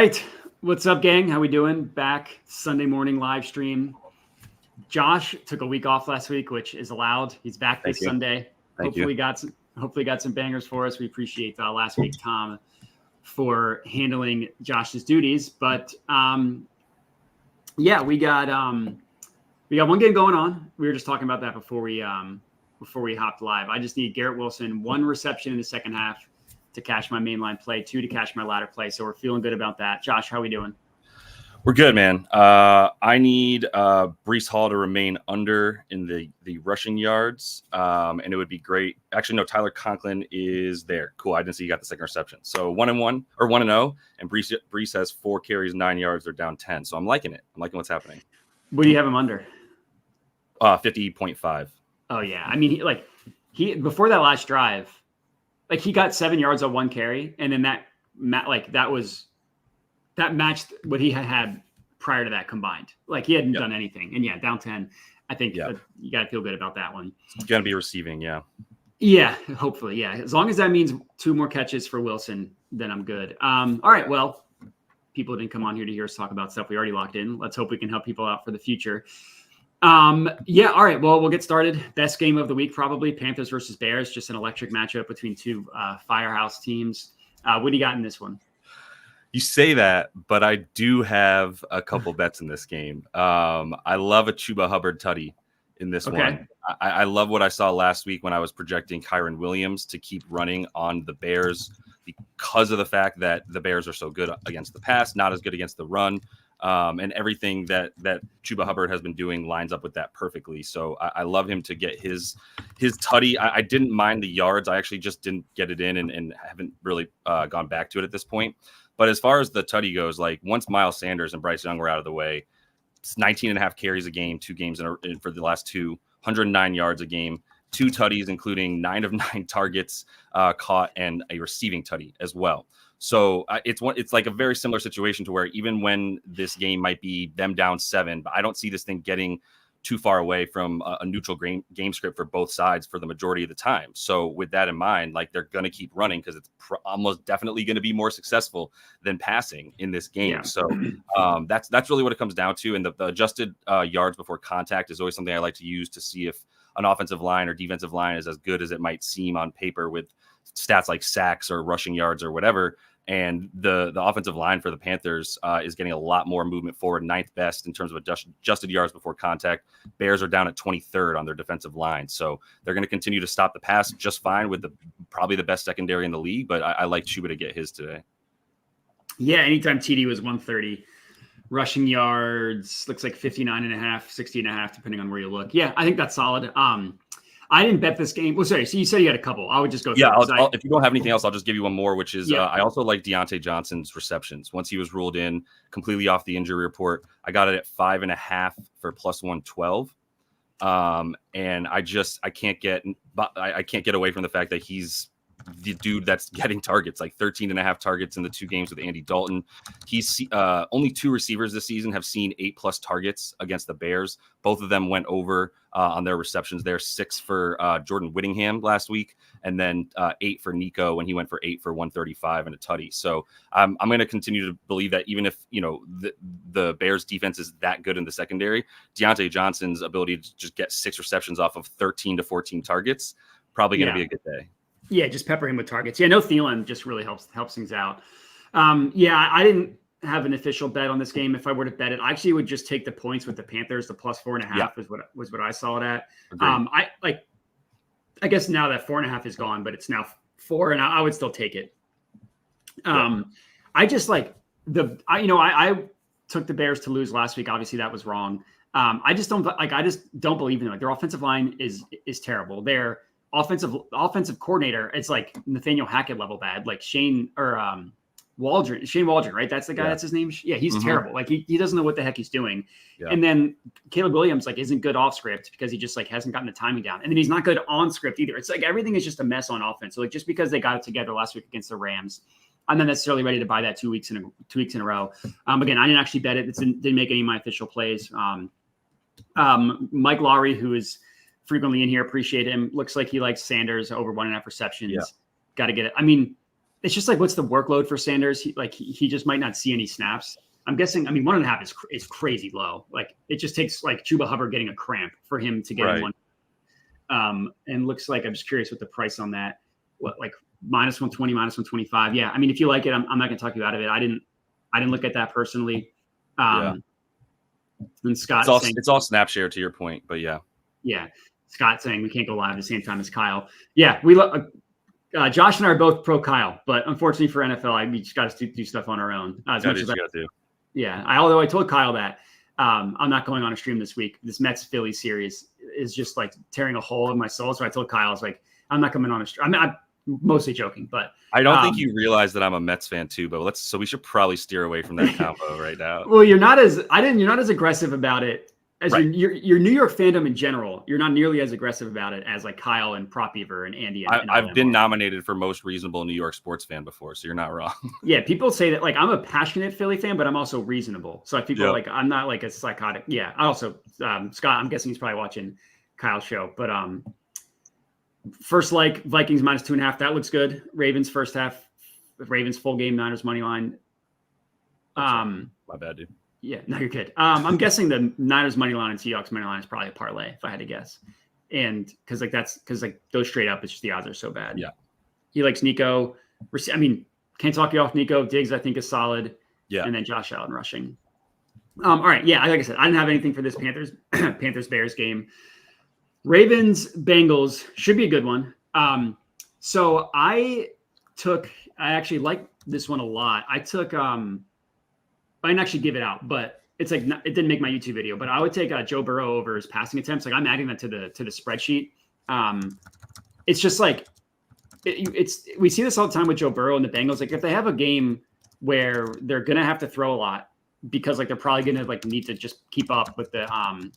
right. What's up, gang? How we doing? Back Sunday morning live stream. Josh took a week off last week, which is allowed. He's back this Sunday. Hopefully got some bangers for us. We appreciate last week Tom for handling Josh's duties. But yeah, we got one game going on. We were just talking about that before we hopped live. I just need Garrett Wilson, 1 reception in the second half to cash my mainline play, 2 to cash my ladder play. So we're feeling good about that. Josh, how are we doing? We're good, man. I need Breece Hall to remain under in the rushing yards, and it would be great. Actually, no, Tyler Conklin is there. Cool. I didn't see you got the second reception. So 1-1 or 1-0, and Breece has 4 carries, 9 yards. They're down 10. So I'm liking it. I'm liking what's happening. What do you have him under? 50.5. Oh yeah. I mean, he before that last drive, he got 7 yards on 1 carry, and then that matched what he had prior to that combined. He hadn't done anything. And yeah, down 10. I think you got to feel good about that one. It's going to be receiving. Yeah. Yeah. Hopefully. Yeah. As long as that means 2 more catches for Wilson, then I'm good. All right. Well, people didn't come on here to hear us talk about stuff we already locked in. Let's hope we can help people out for the future. Yeah. All right. Well, we'll get started. Best game of the week, probably Panthers versus Bears. Just an electric matchup between 2 firehouse teams. What do you got in this one? You say that, but I do have a couple bets in this game. I love a Chuba Hubbard tutty in this one. I love what I saw last week when I was projecting Kyren Williams to keep running on the Bears because of the fact that the Bears are so good against the pass, not as good against the run. And everything that Chuba Hubbard has been doing lines up with that perfectly. So I love him to get his tutty. I didn't mind the yards. I actually just didn't get it in and haven't really gone back to it at this point. But as far as the tutty goes, once Miles Sanders and Bryce Young were out of the way, it's 19.5 carries a game, 2 games for the last 2, 109 yards a game, 2 tutties, including 9 of 9 targets caught and a receiving tutty as well. So it's like a very similar situation to where even when this game might be them down 7, but I don't see this thing getting too far away from a neutral game script for both sides for the majority of the time. So with that in mind, they're going to keep running because it's almost definitely going to be more successful than passing in this game. Yeah. So that's really what it comes down to. And the adjusted yards before contact is always something I like to use to see if an offensive line or defensive line is as good as it might seem on paper with stats like sacks or rushing yards or whatever. And the offensive line for the Panthers is getting a lot more movement forward, 9th best in terms of adjusted yards before contact. Bears are down at 23rd on their defensive line. So they're going to continue to stop the pass just fine with probably the best secondary in the league. But I like Chuba to get his today. Yeah, anytime TD was 130. Rushing yards, looks like 59.5, 60.5, depending on where you look. Yeah, I think that's solid. I didn't bet this game. Well, sorry. So you said you had a couple. I would just go through. Yeah, if you don't have anything else, I'll just give you one more, which is I also like Deontay Johnson's receptions. Once he was ruled in completely off the injury report, I got it at 5.5 for plus 112. And I can't get away from the fact that he's the dude that's getting targets, 13.5 targets in the 2 games with Andy Dalton. He's only 2 receivers this season have seen 8+ targets against the Bears. Both of them went over on their receptions there. 6 for Jordan Whittingham last week, and then 8 for Nico when he went for 8 for 135 and a tutty. So I'm going to continue to believe that even if the Bears defense is that good in the secondary, Deontay Johnson's ability to just get 6 receptions off of 13 to 14 targets probably going to be a good day. Yeah, just pepper him with targets. Yeah, no Thielen just really helps things out. I didn't have an official bet on this game. If I were to bet it, I actually would just take the points with the Panthers. The plus 4.5 was what I saw it at. I guess now that 4.5 is gone, but it's now 4, and I would still take it. I just I took the Bears to lose last week. Obviously, that was wrong. I just don't believe in them. Their offensive line is terrible. Their offensive coordinator, it's like Nathaniel Hackett level bad. Shane Waldron, right? That's the guy. That's his name. Yeah, he's terrible. He doesn't know what the heck he's doing. Yeah. And then Caleb Williams isn't good off script because he just hasn't gotten the timing down. And then he's not good on script either. It's everything is just a mess on offense. So just because they got it together last week against the Rams, I'm not necessarily ready to buy that 2 weeks in a row. Again, I didn't actually bet it. Didn't make any of my official plays. Mike Lowry, who is frequently in here, appreciate him. Looks like he likes Sanders over 1.5 receptions. Yeah. Got to get it. I mean, it's just like, what's the workload for Sanders? He just might not see any snaps. I'm guessing. I mean, 1.5 is crazy low. Like it just takes like Chuba Hubbard getting a cramp for him to get in one. And looks like, I'm just curious what the price on that. What, like -120, -125? Yeah. I mean, if you like it, I'm not gonna talk you out of it. I didn't look at that personally. And Scott, it's all snap share to your point, but yeah. Scott saying we can't go live at the same time as Kyle. Yeah, we Josh and I are both pro Kyle, but unfortunately for NFL, we just got to do stuff on our own. As much as I do. Yeah, although I told Kyle that I'm not going on a stream this week. This Mets Philly series is just like tearing a hole in my soul. So I told Kyle, I was like, I'm not coming on a stream. I'm mostly joking, but I don't think you realize that I'm a Mets fan too. But so we should probably steer away from that combo right now. Well, you're not as aggressive about it as your New York fandom in general. You're not nearly as aggressive about it as like Kyle and Prop Beaver and Andy. I've been nominated for most reasonable New York sports fan before, so you're not wrong. Yeah, people say that like I'm a passionate Philly fan, but I'm also reasonable. So people are like I'm not like a psychotic. Yeah, I also Scott. I'm guessing he's probably watching Kyle's show, but first like Vikings -2.5. That looks good. Ravens first half. Ravens full game. Niners money line. My bad, dude. Yeah, no, you're good. I'm guessing the Niners money line and Seahawks money line is probably a parlay if I had to guess. And because those straight up, it's just the odds are so bad. Yeah. He likes Nico. I mean, can't talk you off Nico. Diggs, I think, is solid. Yeah. And then Josh Allen rushing. All right. Yeah. Like I said, I didn't have anything for this Panthers Bears game. Ravens Bengals should be a good one. So I actually like this one a lot. I didn't actually give it out, but it's like it didn't make my YouTube video. But I would take Joe Burrow over his passing attempts. Like I'm adding that to the spreadsheet. It's just like we see this all the time with Joe Burrow and the Bengals. Like if they have a game where they're gonna have to throw a lot because like they're probably gonna like need to just keep up with the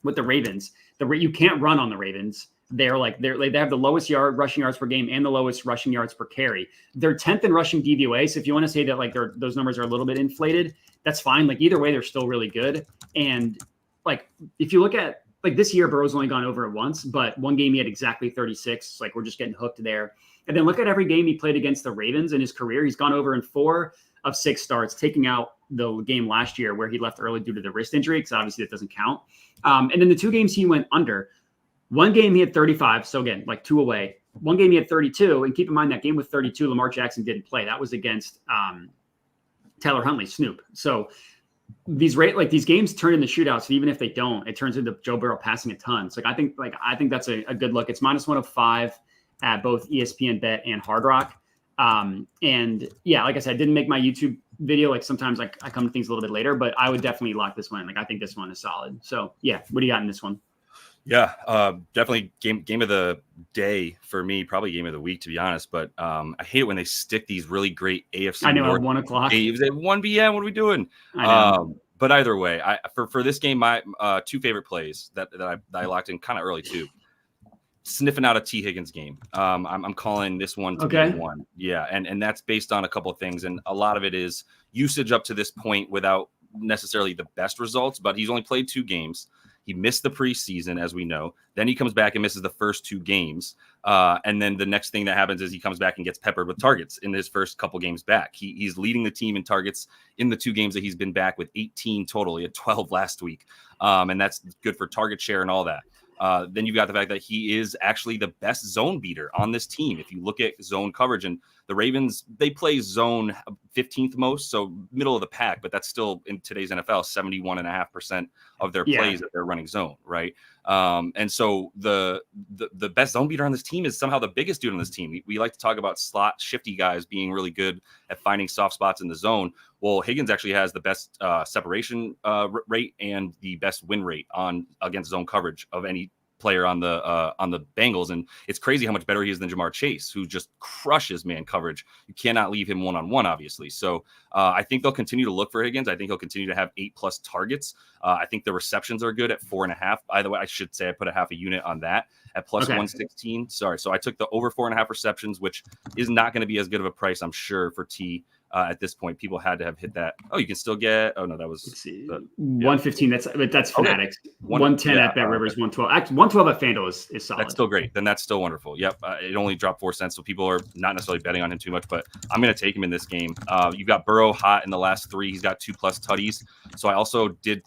Ravens. You can't run on the Ravens. They have the lowest rushing yards per game and the lowest rushing yards per carry. They're 10th in rushing DVOA. So if you want to say that like those numbers are a little bit inflated, that's fine. Like either way, they're still really good. And like if you look at like this year, Burrow's only gone over it once, but one game he had exactly 36. Like we're just getting hooked there. And then look at every game he played against the Ravens in his career. He's gone over in 4 of 6 starts, taking out the game last year where he left early due to the wrist injury, because obviously that doesn't count. And then the 2 games he went under. One game he had 35, so again, like 2 away. One game he had 32, and keep in mind that game with 32, Lamar Jackson didn't play. That was against Taylor Huntley, Snoop. So these games turn into shootouts, and even if they don't, it turns into Joe Burrow passing a ton. So I think that's a good look. It's -105 at both ESPN Bet and Hard Rock. And yeah, like I said, I didn't make my YouTube video. Like sometimes I come to things a little bit later, but I would definitely lock this one. Like I think this one is solid. So yeah, what do you got in this one? Yeah, definitely game of the day for me, probably game of the week, to be honest. But I hate it when they stick these really great AFC I know, North at 1 o'clock. games at 1 p.m. What are we doing? But either way, for this game, my 2 favorite plays that I locked in kind of early too. Sniffing out a T. Higgins game. I'm calling this one to be one. Yeah, and that's based on a couple of things, and a lot of it is usage up to this point without necessarily the best results. But he's only played 2 games. He missed the preseason, as we know. Then he comes back and misses the first 2 games. And then the next thing that happens is he comes back and gets peppered with targets in his first couple games back. He's leading the team in targets in the 2 games that he's been back, with 18 total. He had 12 last week. And that's good for target share and all that. Then you've got the fact that he is actually the best zone beater on this team. If you look at zone coverage, and the Ravens, they play zone 15th most, so middle of the pack, but that's still in today's NFL, 71.5% of their plays that they're running zone, right? And so the best zone beater on this team is somehow the biggest dude on this team. We like to talk about slot shifty guys being really good at finding soft spots in the zone. Well, Higgins actually has the best separation rate and the best win rate against zone coverage of any player on the Bengals, and it's crazy how much better he is than Jamar Chase, who just crushes man coverage. You cannot leave him one-on-one, obviously. So I think they'll continue to look for Higgins. I think he'll continue to have 8+ targets. I think the receptions are good at 4.5. By the way, I should say I put a half a unit on that at +116. Sorry, so I took the over 4.5 receptions, which is not going to be as good of a price, I'm sure, for T. at this point. People had to have hit that. Oh, you can still get. Oh no, that was 115. That's Fanatics. Okay. 110 at Bet Rivers. 112. Actually, 112 at FanDuel is solid. That's still great. Then that's still wonderful. Yep. It only dropped 4 cents, so people are not necessarily betting on him too much. But I'm going to take him in this game. You've got Burrow hot in the last 3. He's got 2+ tutties. So I also did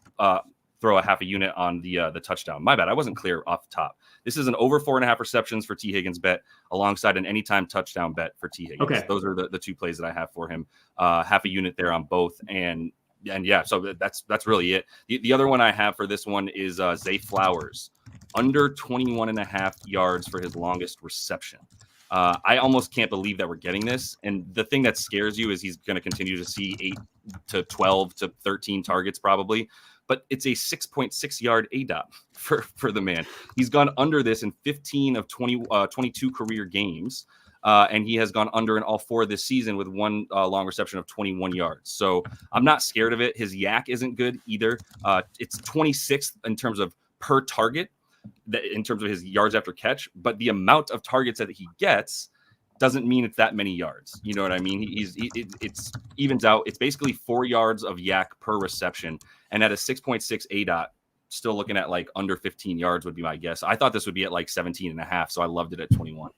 throw a half a unit on the touchdown. My bad. I wasn't clear off the top. This is an over 4.5 receptions for T. Higgins bet alongside an anytime touchdown bet for T. Higgins. Okay. Those are the 2 plays that I have for him. Half a unit there on both. And yeah, so that's really it. The other one I have for this one is Zay Flowers, under 21.5 yards for his longest reception. I almost can't believe that we're getting this. And the thing that scares you is he's going to continue to see 8 to 12 to 13 targets probably. But it's a 6.6 yard ADOT for the man. He's gone under this in 15 of 22 career games. And he has gone under in all 4 this season with 1 long reception of 21 yards. So I'm not scared of it. His yak isn't good either. It's 26th in terms of per target, in terms of his yards after catch. But the amount of targets that he gets doesn't mean it's that many yards. You know what I mean? It's evens out. It's basically 4 yards of yak per reception. And at a 6.6 ADOT, still looking at like under 15 yards would be my guess. I thought this would be at like 17.5. So I loved it at 21.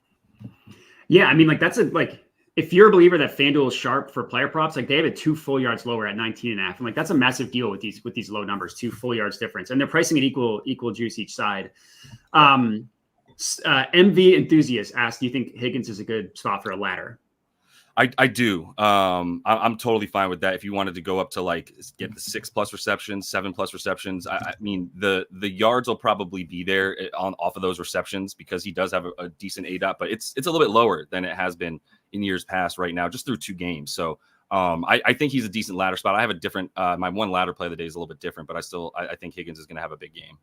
Yeah, I mean, like that's if you're a believer that FanDuel is sharp for player props, like they have it 2 full yards lower at 19.5. And like that's a massive deal with these low numbers, 2 full yards difference. And they're pricing it equal juice each side. MV Enthusiast asked, do you think Higgins is a good spot for a ladder? I do. I'm totally fine with that. If you wanted to go up to like get the 6+ receptions, 7+ receptions, I mean the yards will probably be there off of those receptions because he does have a decent ADOT, but it's a little bit lower than it has been in years past right now, just through 2 games. So I think he's a decent ladder spot. I have a different my one ladder play of the day is a little bit different, but I think Higgins is going to have a big game.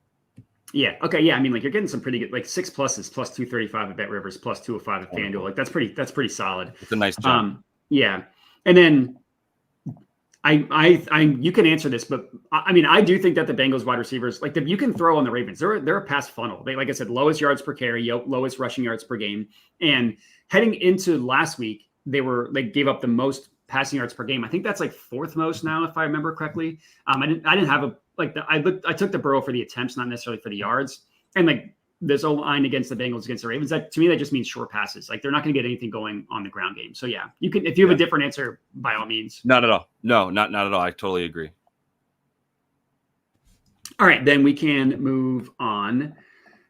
Yeah. Okay. Yeah. I mean, like you're getting some pretty good, like 6+ is plus 235 at Bet Rivers, plus 205 at FanDuel. Like that's pretty solid. It's a nice jump. Yeah. And then you can answer this, but I mean, I do think that the Bengals wide receivers, like you can throw on the Ravens. They're a pass funnel. They, like I said, lowest yards per carry, lowest rushing yards per game. And heading into last week, they gave up the most passing yards per game. I think that's like 4th most now, if I remember correctly. I didn't have I took the Burrow for the attempts, not necessarily for the yards. And like this O-line against the Bengals, against the Ravens, that to me, that just means short passes. Like they're not going to get anything going on the ground game. So yeah, you can, if you have a different answer, by all means. Not at all. No, not at all. I totally agree. All right, then we can move on.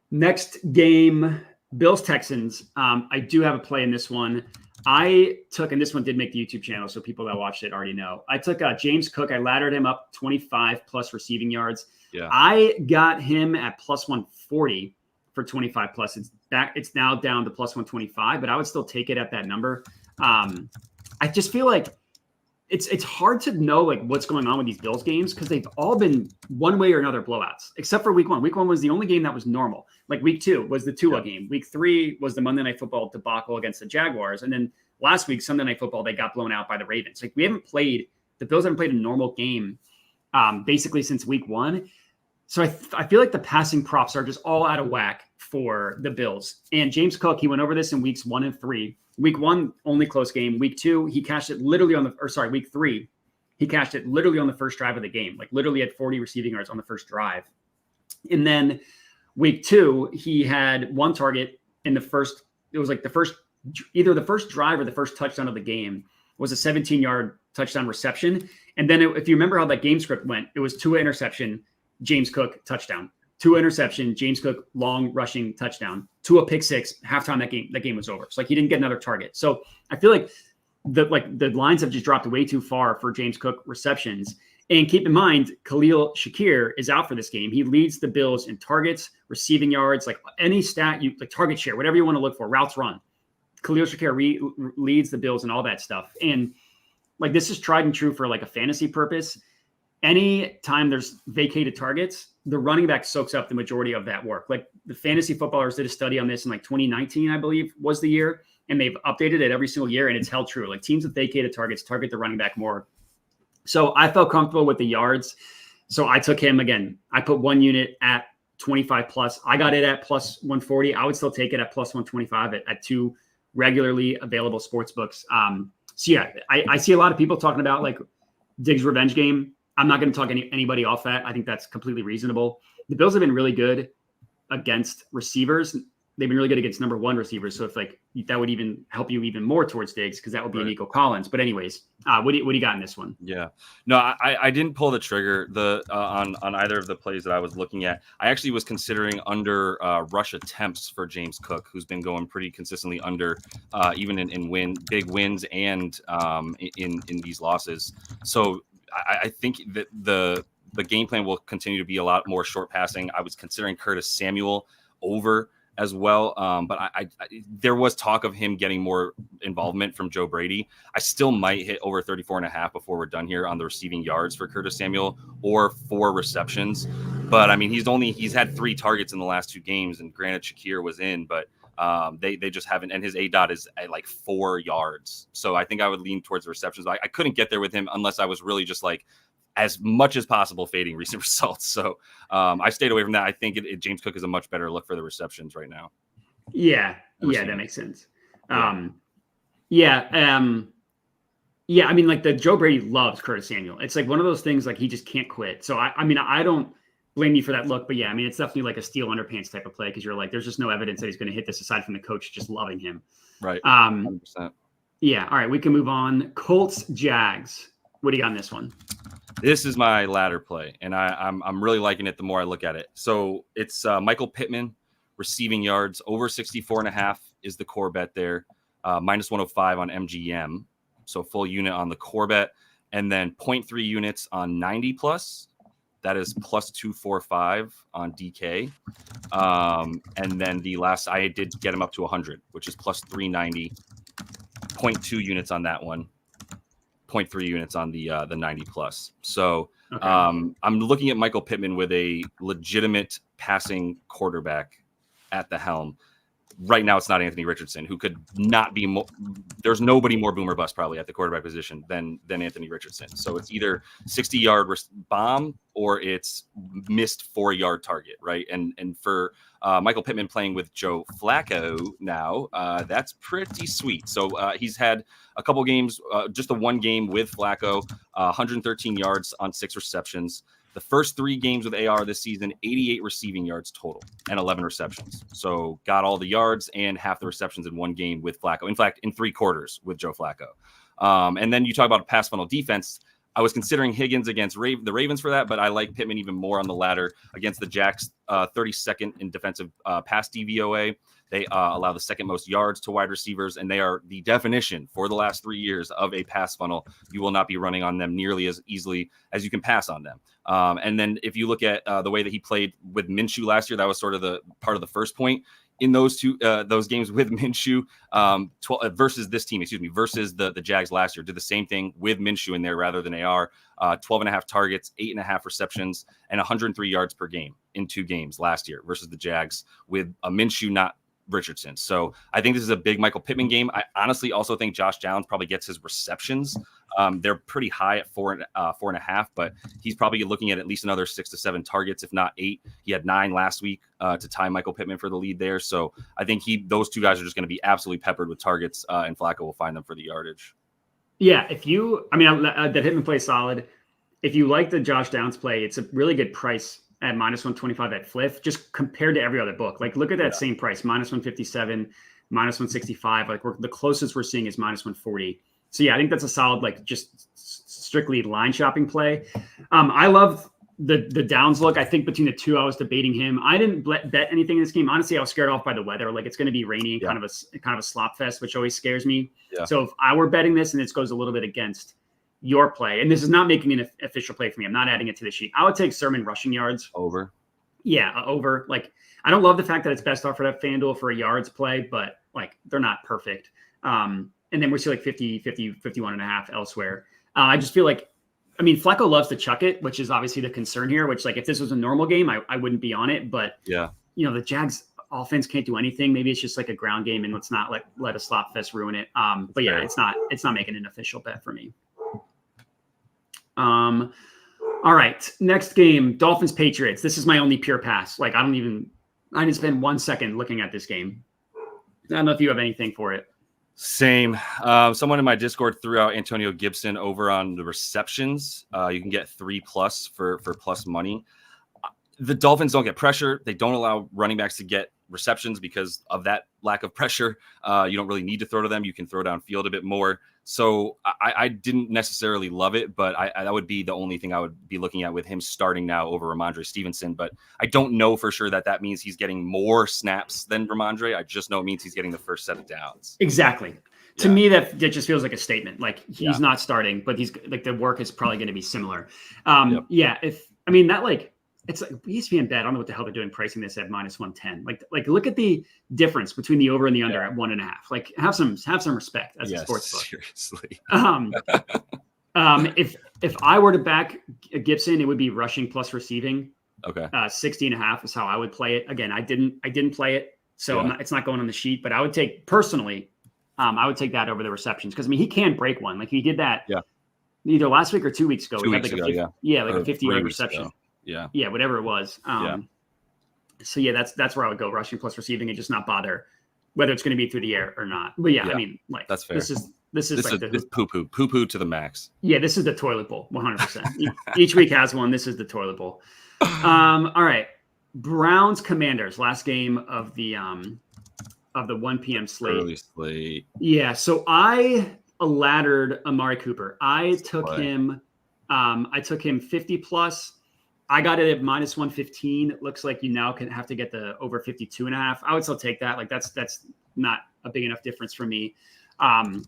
Next game, Bills Texans. I do have a play in this one. I took, and this one did make the YouTube channel, so people that watched it already know. I took James Cook. I laddered him up 25+ receiving yards. Yeah. I got him at plus 140 for 25+. It's now down to plus 125, but I would still take it at that number. I just feel like it's hard to know like what's going on with these Bills games because they've all been one way or another blowouts, except for week 1. Week 1 was the only game that was normal. Like week 2 was the Tua game. Week 3 was the Monday Night Football debacle against the Jaguars. And then last week, Sunday Night Football, they got blown out by the Ravens. Like the Bills haven't played a normal game basically since week 1. So I feel like the passing props are just all out of whack for the Bills. And James Cook, he went over this in weeks 1 and 3. Week 1, only close game. Week 2, he cashed it literally week 3, he cashed it literally on the first drive of the game. Like literally had 40 receiving yards on the first drive. And then week 2, he had 1 target in the first. It was like either the first drive or the first touchdown of the game was a 17-yard touchdown reception. And then if you remember how that game script went, it was Tua interception, James Cook touchdown. Tua interception, James Cook long rushing touchdown. Tua pick 6, halftime that game was over. So like he didn't get another target. So I feel like the lines have just dropped way too far for James Cook receptions. And keep in mind, Khalil Shakir is out for this game. He leads the Bills in targets, receiving yards, like any stat like target share, whatever you want to look for, routes run. Khalil Shakir leads the Bills and all that stuff. And like this is tried and true for like a fantasy purpose. Any time there's vacated targets, the running back soaks up the majority of that work. Like the fantasy footballers did a study on this in like 2019, I believe was the year, and they've updated it every single year, and it's held true. Like teams with vacated targets target the running back more. So I felt comfortable with the yards. So I took him again. I put 1 unit at 25+. I got it at plus 140. I would still take it at plus 125 at 2 regularly available sports books. So yeah, I see a lot of people talking about like Diggs' revenge game. I'm not going to talk anybody off that. I think that's completely reasonable. The Bills have been really good against receivers. They've been really good against number one receivers. So if like that would even help you even more towards Diggs, because that would be Right. Nico Collins. But anyways, what do you got in this one? Yeah, no, I didn't pull the trigger on either of the plays that I was looking at. I actually was considering under rush attempts for James Cook, who's been going pretty consistently under, even in big wins and in these losses. So I think that the game plan will continue to be a lot more short passing. I was considering Curtis Samuel over as well. But I there was talk of him getting more involvement from Joe Brady. I still might hit over 34.5 before we're done here on the receiving yards for Curtis Samuel, or 4 receptions. But I mean, he's had 3 targets in the last 2 games, and granted Shakir was in, but they just haven't, and his ADOT is at like 4 yards. So I think I would lean towards the receptions. I couldn't get there with him unless I was really just like, as much as possible fading recent results. So I stayed away from that. I think James Cook is a much better look for the receptions right now. Yeah. That makes sense. Yeah. I mean, like the Joe Brady loves Curtis Samuel. It's like one of those things, like he just can't quit. So I mean, I don't blame you for that look, but yeah, I mean, it's definitely like a steel underpants type of play. Cause you're like, there's just no evidence that he's going to hit this aside from the coach just loving him. Right. 100%. Yeah. All right. We can move on. Colts, Jags. What do you got on this one? This is my ladder play, and I'm really liking it the more I look at it. So it's Michael Pittman, receiving yards, over 64.5 is the core bet there, minus 105 on MGM. So full unit on the core bet, and then 0.3 units on 90 plus. That is plus 245 on DK. And then the last, I did get him up to 100, which is plus 390, 0.2 units on that one. 0.3 units on the 90 plus. So okay. I'm looking at Michael Pittman with a legitimate passing quarterback at the helm. Right now, it's not Anthony Richardson, who could not be more. There's nobody more boomer bust probably at the quarterback position than Anthony Richardson. So it's either 60-yard bomb or it's missed 4-yard target, right? And for Michael Pittman playing with Joe Flacco now, that's pretty sweet. So he's had a couple games, just the one game with Flacco, 113 yards on 6 receptions. The first 3 games with AR this season, 88 receiving yards total and 11 receptions. So got all the yards and half the receptions in one game with Flacco. In fact, in 3 quarters with Joe Flacco. And then you talk about a pass funnel defense. I was considering Higgins against the Ravens for that, but I like Pittman even more on the ladder against the Jacks, 32nd in defensive pass DVOA. They allow the second most yards to wide receivers, and they are the definition for the last 3 years of a pass funnel. You will not be running on them nearly as easily as you can pass on them. And then if you look at the way that he played with Minshew last year, that was sort of the part of the first point. In those games with Minshew versus this team, versus the Jags last year, did the same thing with Minshew in there rather than AR. 12.5 targets, 8.5 receptions, and 103 yards per game in 2 games last year versus the Jags with a Minshew, not Richardson. So I think this is a big Michael Pittman game. I honestly also think Josh Downs probably gets his receptions. They're pretty high at 4.5, but he's probably looking at least another 6 to 7 targets, if not 8. He had 9 last week to tie Michael Pittman for the lead there. So I think those 2 guys are just going to be absolutely peppered with targets, and Flacco will find them for the yardage. Yeah, that Pittman play solid. If you like the Josh Downs play, it's a really good price at minus 125 at Fliff, just compared to every other book. Like, look at that same price, minus 157, minus 165. Like, the closest we're seeing is minus 140. So yeah, I think that's a solid, like, just strictly line shopping play. I love the Downs look. I think between the 2, I was debating him. I didn't bet anything in this game. Honestly, I was scared off by the weather. Like, it's going to be rainy, kind of a slop fest, which always scares me. Yeah. So if I were betting this, and this goes a little bit against your play, and this is not making an official play for me, I'm not adding it to the sheet, I would take Sermon rushing yards over. Yeah, over. Like, I don't love the fact that it's best offered at FanDuel for a yards play, but like, they're not perfect. And then we see like 50, 51.5 elsewhere. I just feel like, I mean, Flacco loves to chuck it, which is obviously the concern here, which, like, if this was a normal game, I wouldn't be on it, but yeah, the Jags offense can't do anything. Maybe it's just like a ground game, and let's not let a slop fest ruin it. But yeah, it's not making an official bet for me. All right, next game, Dolphins Patriots. This is my only pure pass. Like, I didn't spend 1 second looking at this game. I don't know if you have anything for it. Same. Someone in my Discord threw out Antonio Gibson over on the receptions. You can get 3+ for plus money. The Dolphins don't get pressure. They don't allow running backs to get receptions because of that lack of pressure. You don't really need to throw to them. You can throw downfield a bit more. So I didn't necessarily love it, but that would be the only thing I would be looking at with him starting now over Ramondre Stevenson. But I don't know for sure that means he's getting more snaps than Ramondre. I just know it means he's getting the first set of downs. Exactly. To me, that just feels like a statement. Like he's not starting, but he's like the work is probably going to be similar. Yeah. It's like ESPN bet. I don't know what the hell they're doing pricing this at -110. Like look at the difference between the over and the under at 1.5. Like have some respect as a sports book. Seriously. If I were to back Gibson, it would be rushing plus receiving. Okay. 60.5 is how I would play it. Again, I didn't play it, so it's not going on the sheet. But I would take personally, I would take that over the receptions because I mean he can break one. Like he did that. Yeah. Either last week or 2 weeks ago. 2 weeks ago. Like a 50-yard reception. Ago. Yeah, whatever it was. So that's where I would go, rushing plus receiving, and just not bother whether it's going to be through the air or not. But I mean, like that's fair. This is like the poo-poo to the max. Yeah, this is the toilet bowl, 100%. Each week has one. This is the toilet bowl. All right, Browns Commanders, last game of the 1 p.m. slate. Early slate. Yeah, so I laddered Amari Cooper. I took him 50+. I got it at -115. It looks like you now can have to get the over 52.5. I would still take that. Like that's not a big enough difference for me. And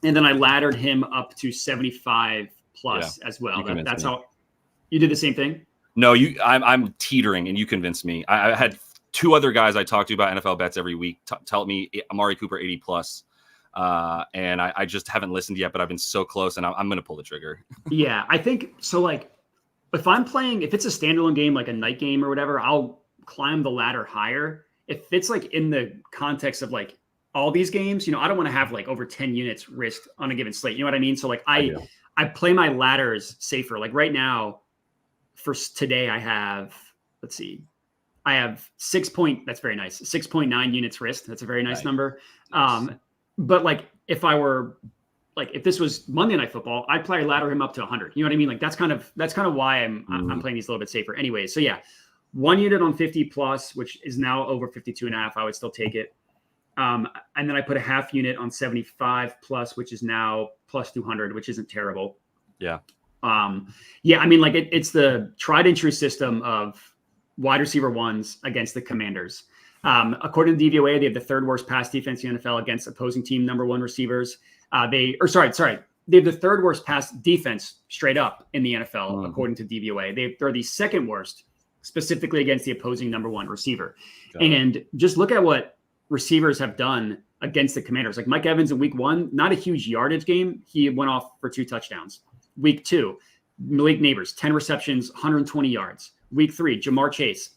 then I laddered him up to 75+ as well. That's how you did the same thing. No, I'm teetering, and you convinced me. I had 2 other guys I talk to about NFL bets every week tell me Amari Cooper 80+. And I just haven't listened yet, but I've been so close, and I'm going to pull the trigger. Yeah, I think so. Like, if it's a standalone game, like a night game or whatever, I'll climb the ladder higher. If it's like in the context of like all these games, I don't want to have like over 10 units risked on a given slate. You know what I mean? So like I play my ladders safer. Like right now, for today, I have 6.9 units risked. That's a very nice number. But like if this was Monday Night Football, I'd probably ladder him up to 100. You know what I mean? Like that's kind of why I'm playing these a little bit safer. Anyway, so yeah, 1 unit on 50+, which is now over 52.5. I would still take it. And then I put a half unit on 75+, which is now +200, which isn't terrible. Yeah. I mean, like it's the tried and true system of wide receiver ones against the Commanders. According to DVOA, they have the 3rd worst pass defense in the NFL against opposing team number 1 receivers. They have the 3rd worst pass defense straight up in the NFL, according to DVOA. They're the 2nd worst, specifically against the opposing number 1 receiver. And just look at what receivers have done against the Commanders. Like Mike Evans in week 1, not a huge yardage game. He went off for 2 touchdowns. Week 2, Malik Neighbors, 10 receptions, 120 yards. Week 3, Jamar Chase,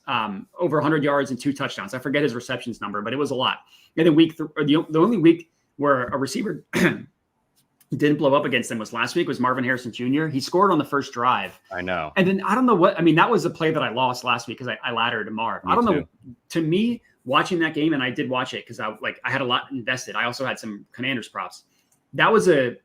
over 100 yards and 2 touchdowns. I forget his receptions number, but it was a lot. And then the only week where a receiver didn't blow up against them was last week, was Marvin Harrison Jr. He scored on the first drive. I know. And then I don't know that was a play that I lost last week because I laddered Marv. I don't know. To me, watching that game, and I did watch it because I had a lot invested. I also had some Commanders props. That was a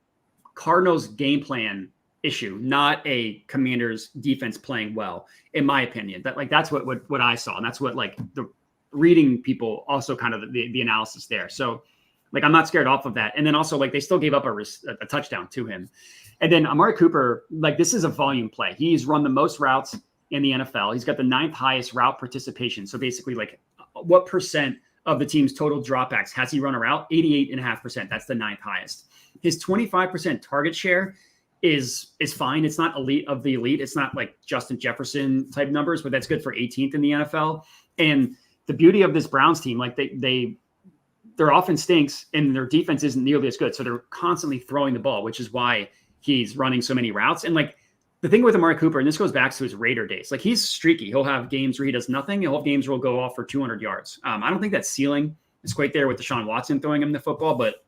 Cardinals game plan issue, not a Commanders defense playing well, in my opinion. That's what I saw, and that's what like the reading people also kind of the analysis there. So like I'm not scared off of that. And then also like they still gave up a touchdown to him. And then Amari Cooper, like this is a volume play. He's run the most routes in the NFL. He's got the 9th highest route participation. So basically like what percent of the team's total dropbacks has he run a route? 88.5%. That's the 9th highest. His 25% target share is fine. It's not elite of the elite. It's not like Justin Jefferson type numbers, but that's good for 18th in the NFL. And the beauty of this Browns team, like their offense stinks and their defense isn't nearly as good. So they're constantly throwing the ball, which is why he's running so many routes. And like the thing with Amari Cooper, and this goes back to his Raider days, like he's streaky. He'll have games where he does nothing. He'll have games where he'll go off for 200 yards. I don't think that ceiling is quite there with Deshaun Watson throwing him the football, but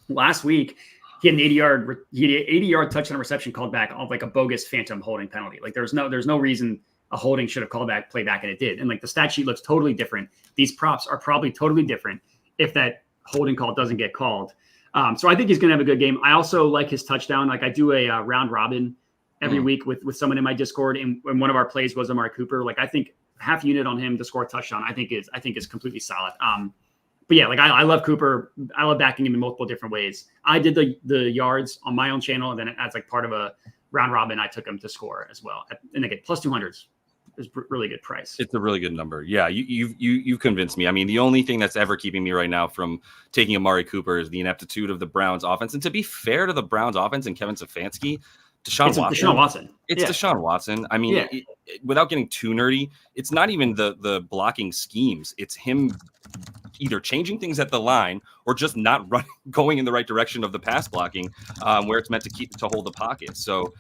last week he had an 80-yard touchdown reception called back on like a bogus phantom holding penalty. Like there's no reason a holding should have called play back, and it did. And like the stat sheet looks totally different. These props are probably totally different if that holding call doesn't get called. So I think he's going to have a good game. I also like his touchdown. Like I do a round robin every week with someone in my Discord, and one of our plays was Amari Cooper. Like I think half unit on him to score a touchdown, I think is completely solid. But yeah, like I love Cooper. I love backing him in multiple different ways. I did the yards on my own channel, and then as like part of a round robin, I took him to score as well. And again, plus 200s is really good price. It's a really good number. Yeah, you convinced me. I mean, the only thing that's ever keeping me right now from taking Amari Cooper is the ineptitude of the Browns offense. And to be fair to the Browns offense and Kevin Stefanski, Deshaun Watson. It's Deshaun Watson. I mean, without getting too nerdy, it's not even the blocking schemes. It's him either changing things at the line or just not going in the right direction of the pass blocking, where it's meant to hold the pocket. So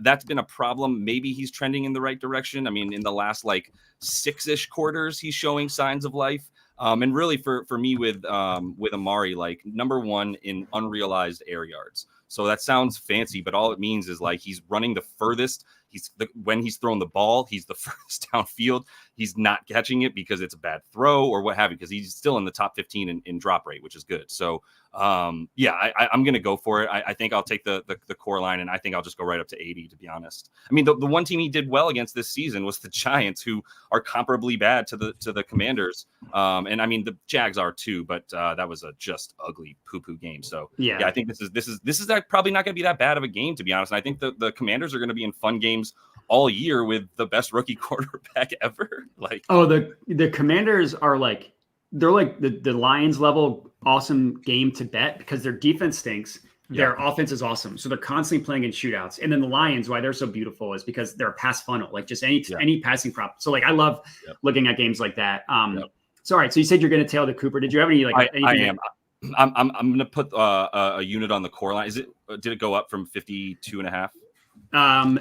that's been a problem. Maybe he's trending in the right direction. I mean, in the last like 6-ish quarters, he's showing signs of life. And really for me with Amari, like number one in unrealized air yards. So that sounds fancy, but all it means is like he's running the furthest. When he's throwing the ball, he's the furthest downfield. He's not catching it because it's a bad throw or what have you, because he's still in the top 15 in drop rate, which is good. So I'm going to go for it. I think I'll take the core line, and I think I'll just go right up to 80, to be honest. I mean, the one team he did well against this season was the Giants, who are comparably bad to the Commanders. And I mean, the Jags are too, but that was a just ugly poo-poo game. So yeah, I think this is probably not going to be that bad of a game, to be honest. And I think the Commanders are going to be in fun games all year with the best rookie quarterback ever. Like, the Commanders are like, they're like the Lions level awesome game to bet because their defense stinks. Their offense is awesome. So they're constantly playing in shootouts. And then the Lions, why they're so beautiful is because they're a pass funnel, like just any passing prop. So like, I love looking at games like that. So, all right. So you said you're going to tail the Cooper. Did you have any, like, I am. I'm going to put a unit on the core line. Did it go up from 52.5?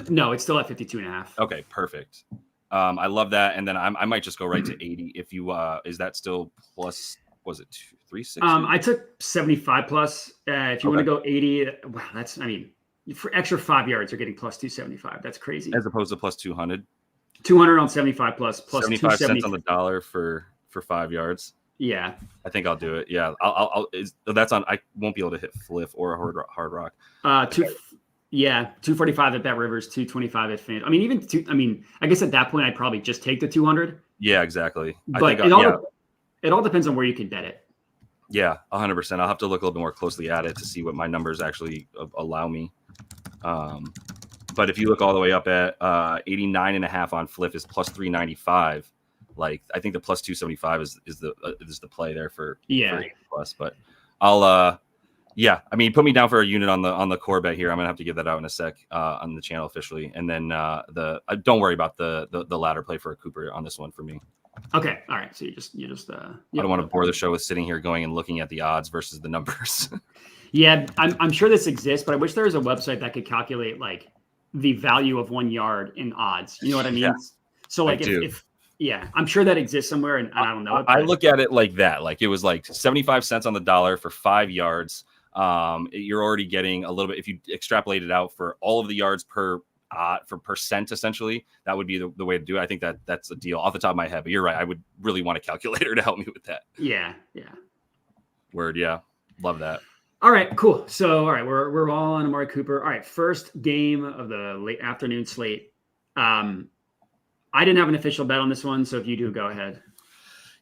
No, it's still at 52.5. Okay, perfect. I love that. And then I might just go right to 80. If you, is that still plus, was it 360? I took 75 plus. If you want to go 80, wow, that's, I mean, for extra 5 yards, you're getting plus 275. That's crazy. As opposed to plus 200. 200 on 75 plus 75 cents on the dollar for 5 yards. Yeah, I think I'll do it. Yeah, that's on. I won't be able to hit Fliff or Hard Rock. 245 at Bet Rivers, 225 at Fan. I mean, I guess at that point I'd probably just take the 200. Yeah, exactly. But it all depends on where you can bet it. Yeah, 100%. I'll have to look a little bit more closely at it to see what my numbers actually allow me. But if you look all the way up at 89.5 on Fliff is plus 395. Like, I think the plus 275 is the play there for 80 plus. But I'll I mean, put me down for a unit on the core bet here. I'm gonna have to give that out in a sec on the channel officially, and then don't worry about the ladder play for a Cooper on this one for me. Okay, all right. So you just I don't want to bore the show with sitting here going and looking at the odds versus the numbers. Yeah, I'm sure this exists, but I wish there was a website that could calculate like the value of 1 yard in odds. You know what I mean? Yeah, so like if I'm sure that exists somewhere, and I don't know. I look at it like that. Like it was like 75 cents on the dollar for 5 yards. You're already getting a little bit. If you extrapolate it out for all of the yards for percent, essentially, that would be the way to do it. I think that's a deal off the top of my head. But you're right. I would really want a calculator to help me with that. Yeah. Word. Yeah. Love that. All right, cool. So, all right, we're all on Amari Cooper. All right, first game of the late afternoon slate. I didn't have an official bet on this one, so if you do, go ahead.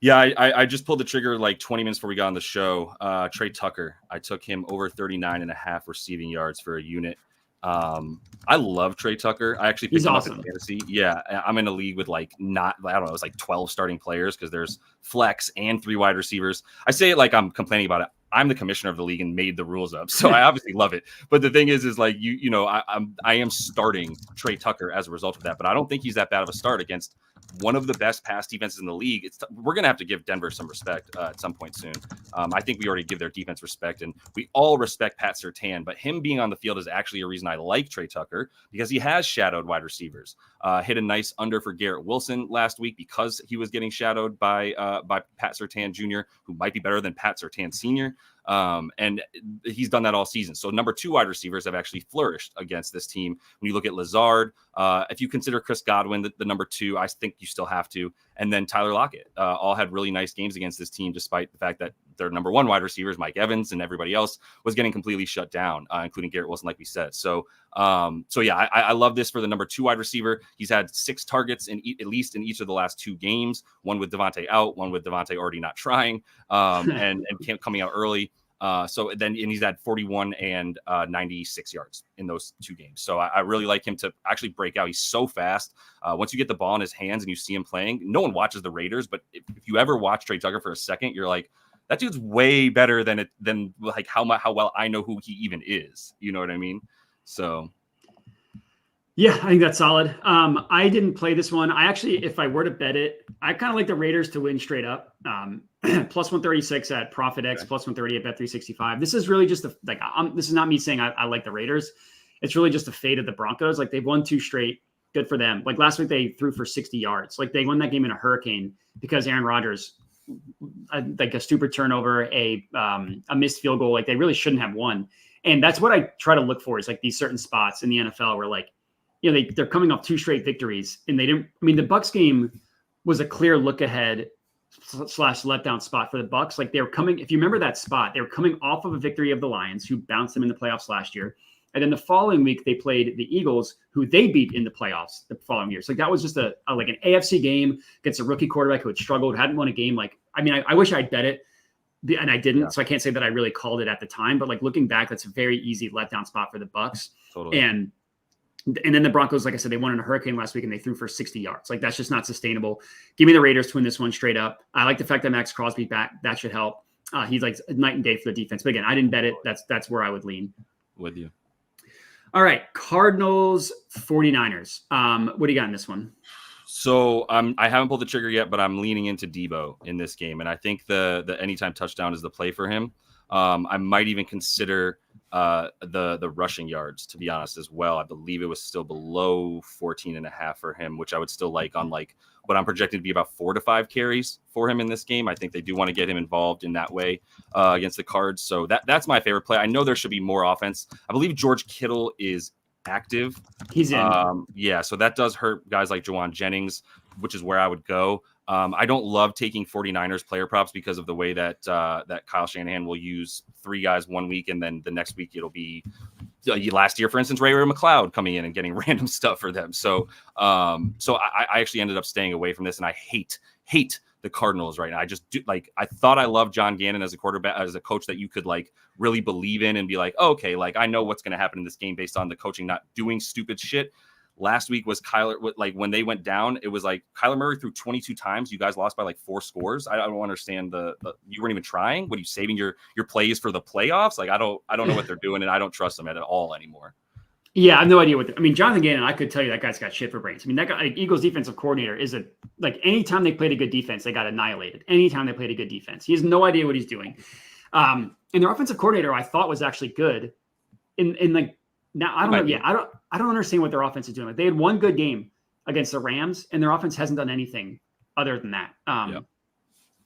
Yeah, I just pulled the trigger like 20 minutes before we got on the show. Trey Tucker, I took him over 39.5 receiving yards for a unit. I love Trey Tucker. I actually picked him up in fantasy. Yeah, I'm in a league with like it's like 12 starting players because there's flex and 3 wide receivers. I say it like I'm complaining about it. I'm the commissioner of the league and made the rules up, so I obviously love it. But the thing is like I am starting Trey Tucker as a result of that. But I don't think he's that bad of a start against one of the best pass defenses in the league. We're gonna have to give Denver some respect at some point soon. I think we already give their defense respect, and we all respect Pat Surtain. But him being on the field is actually a reason I like Trey Tucker because he has shadowed wide receivers. Hit a nice under for Garrett Wilson last week because he was getting shadowed by Pat Surtain Jr., who might be better than Pat Surtain Sr. And he's done that all season. So number 2 wide receivers have actually flourished against this team. When you look at Lazard, if you consider Chris Godwin the number 2, I think you still have to. And then Tyler Lockett all had really nice games against this team, despite the fact that their number one wide receivers, Mike Evans, and everybody else was getting completely shut down, including Garrett Wilson, like we said. So yeah, I love this for the number 2 wide receiver. He's had 6 targets at least in each of the last 2 games, one with Devontae out, one with Devontae already not trying, and coming out early. And he's had 41 and 96 yards in those 2 games. So I really like him to actually break out. He's so fast. Once you get the ball in his hands and you see him playing, no one watches the Raiders, but if you ever watch Trey Tucker for a second, you're like, that dude's way better than like how well I know who he even is. You know what I mean? So. Yeah, I think that's solid. I didn't play this one. I actually, if I were to bet it, I kind of like the Raiders to win straight up. Plus 136 at Profit X, plus 130 at Bet365. This is really just this is not me saying I like the Raiders. It's really just a fate of the Broncos. Like they've won 2 straight. Good for them. Like last week they threw for 60 yards. Like they won that game in a hurricane because Aaron Rodgers, like a stupid turnover, a missed field goal. Like they really shouldn't have won. And that's what I try to look for is like these certain spots in the NFL where like, you know, they're coming off 2 straight victories and they didn't. I mean, the Bucs game was a clear look ahead / letdown spot for the Bucs. Like they were coming, if you remember that spot, they were coming off of a victory of the Lions, who bounced them in the playoffs last year. And then the following week, they played the Eagles, who they beat in the playoffs the following year. So that was just like an AFC game against a rookie quarterback who had struggled, hadn't won a game. Like, I mean, I wish I'd bet it, and I didn't. Yeah. So I can't say that I really called it at the time. But like looking back, that's a very easy letdown spot for the Bucs. Totally. And then the Broncos, like I said, they won in a hurricane last week and they threw for 60 yards. Like that's just not sustainable. Give me the Raiders to win this one straight up. I like the fact that Max Crosby back. That should help. He's like night and day for the defense. But again, I didn't bet it. That's where I would lean. With you. All right. Cardinals, 49ers. What do you got in this one? So I haven't pulled the trigger yet, but I'm leaning into Debo in this game. And I think the anytime touchdown is the play for him. I might even consider the rushing yards, to be honest, as well. I believe it was still below 14.5 for him, which I would still like on like what I'm projecting to be about 4 to 5 carries for him in this game. I think they do want to get him involved in that way against the Cards. So that's my favorite play. I know there should be more offense. I believe George Kittle is active. He's in. Yeah, so that does hurt guys like Jawan Jennings, which is where I would go. I don't love taking 49ers player props because of the way that Kyle Shanahan will use 3 guys one week, and then the next week it'll be last year, for instance, Ray McLeod coming in and getting random stuff for them. So I actually ended up staying away from this, and I hate the Cardinals right now. I just do, I thought I loved John Gannon as a quarterback, as a coach that you could like really believe in and be like, oh, okay, like I know what's going to happen in this game based on the coaching not doing stupid shit. Last week was Kyler, like when they went down, it was like Kyler Murray threw 22 times. You guys lost by like 4 scores. I don't understand you weren't even trying. What are you saving your plays for the playoffs? Like I don't know what they're doing, and I don't trust them at all anymore. Yeah, I have no idea I mean, Jonathan Gannon, I could tell you that guy's got shit for brains. I mean, that guy, like, Eagles defensive coordinator is anytime they played a good defense, they got annihilated. Anytime they played a good defense, he has no idea what he's doing. And their offensive coordinator, I thought, was actually good. Now I don't know. Yeah, I don't understand what their offense is doing. Like they had one good game against the Rams, and their offense hasn't done anything other than that.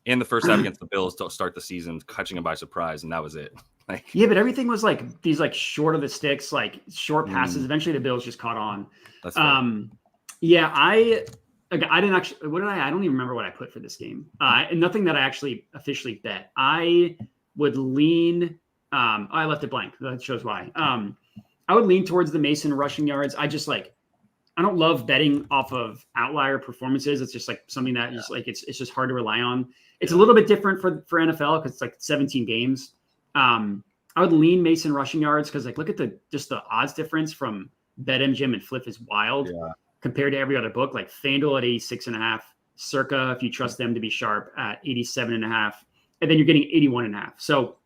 And the first half against the Bills to start the season, catching them by surprise, and that was it. Yeah, but everything was like these like short of the sticks, like short passes. Eventually, the Bills just caught on. That's right. Yeah, I didn't actually. What did I don't even remember what I put for this game. And nothing that I actually officially bet. I would lean. I left it blank. That shows why. I would lean towards the Mason rushing yards. I don't love betting off of outlier performances. It's just like something that is like it's just hard to rely on. It's a little bit different for NFL because it's like 17 games. I would lean Mason rushing yards because like look at the odds difference from BetMGM and Flip is wild compared to every other book. Like FanDuel at 86.5, Circa, if you trust them to be sharp, at 87.5, and then you're getting 81.5. So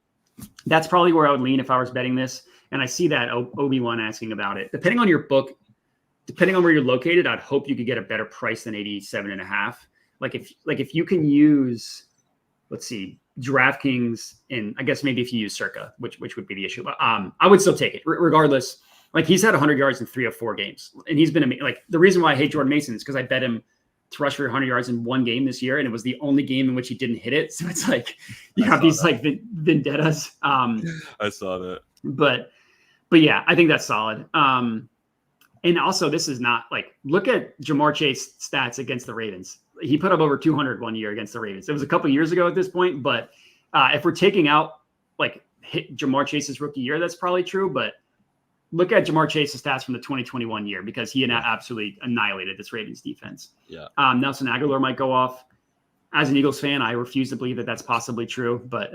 that's probably where I would lean if I was betting this. And I see that Obi-Wan asking about it. Depending on your book, depending on where you're located, I'd hope you could get a better price than 87.5. Like if you can use, let's see, DraftKings, and I guess maybe if you use Circa, which would be the issue. But I would still take it regardless. Like he's had 100 yards in 3 of 4 games, and he's been like the reason why I hate Jordan Mason is because I bet him to rush for 100 yards in one game this year, and it was the only game in which he didn't hit it. So it's like you have these like vendettas. I saw that, but yeah, I think that's solid. And also, this is not like, look at Jamar Chase stats against the Ravens. He put up over 200 one year against the Ravens. It was a couple years ago at this point, but If we're taking out like Ja'Marr Chase's rookie year, that's probably true. But look at Ja'Marr Chase's stats from the 2021 year because he absolutely annihilated this Ravens defense. Yeah. Nelson Aguilar might go off. As an Eagles fan, I refuse to believe that that's possibly true. But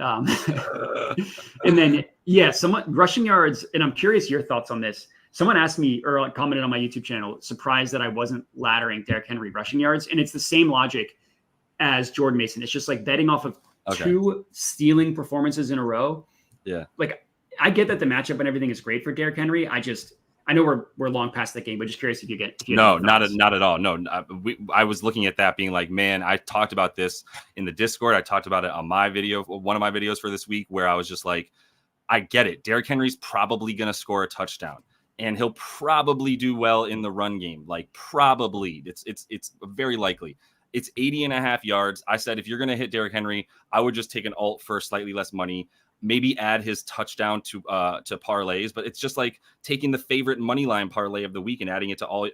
and then someone rushing yards, and I'm curious your thoughts on this. Someone asked me or commented on my YouTube channel, surprised that I wasn't laddering Derrick Henry rushing yards, and it's the same logic as Jordan Mason. It's just like betting off of two stealing performances in a row. Yeah, like I get that the matchup and everything is great for Derrick Henry. I know we're long past that game, but just curious if you get. No, not at all. No, I was looking at that being like, man, I talked about this in the Discord. I talked about it on my video, one of my videos for this week, where I was just like, I get it. Derrick Henry's probably going to score a touchdown, and he'll probably do well in the run game. Like probably, it's very likely. It's 80.5 yards. I said if you're going to hit Derrick Henry, I would just take an alt for slightly less money. Maybe add his touchdown to parlays, but it's just like taking the favorite money line parlay of the week and adding it to all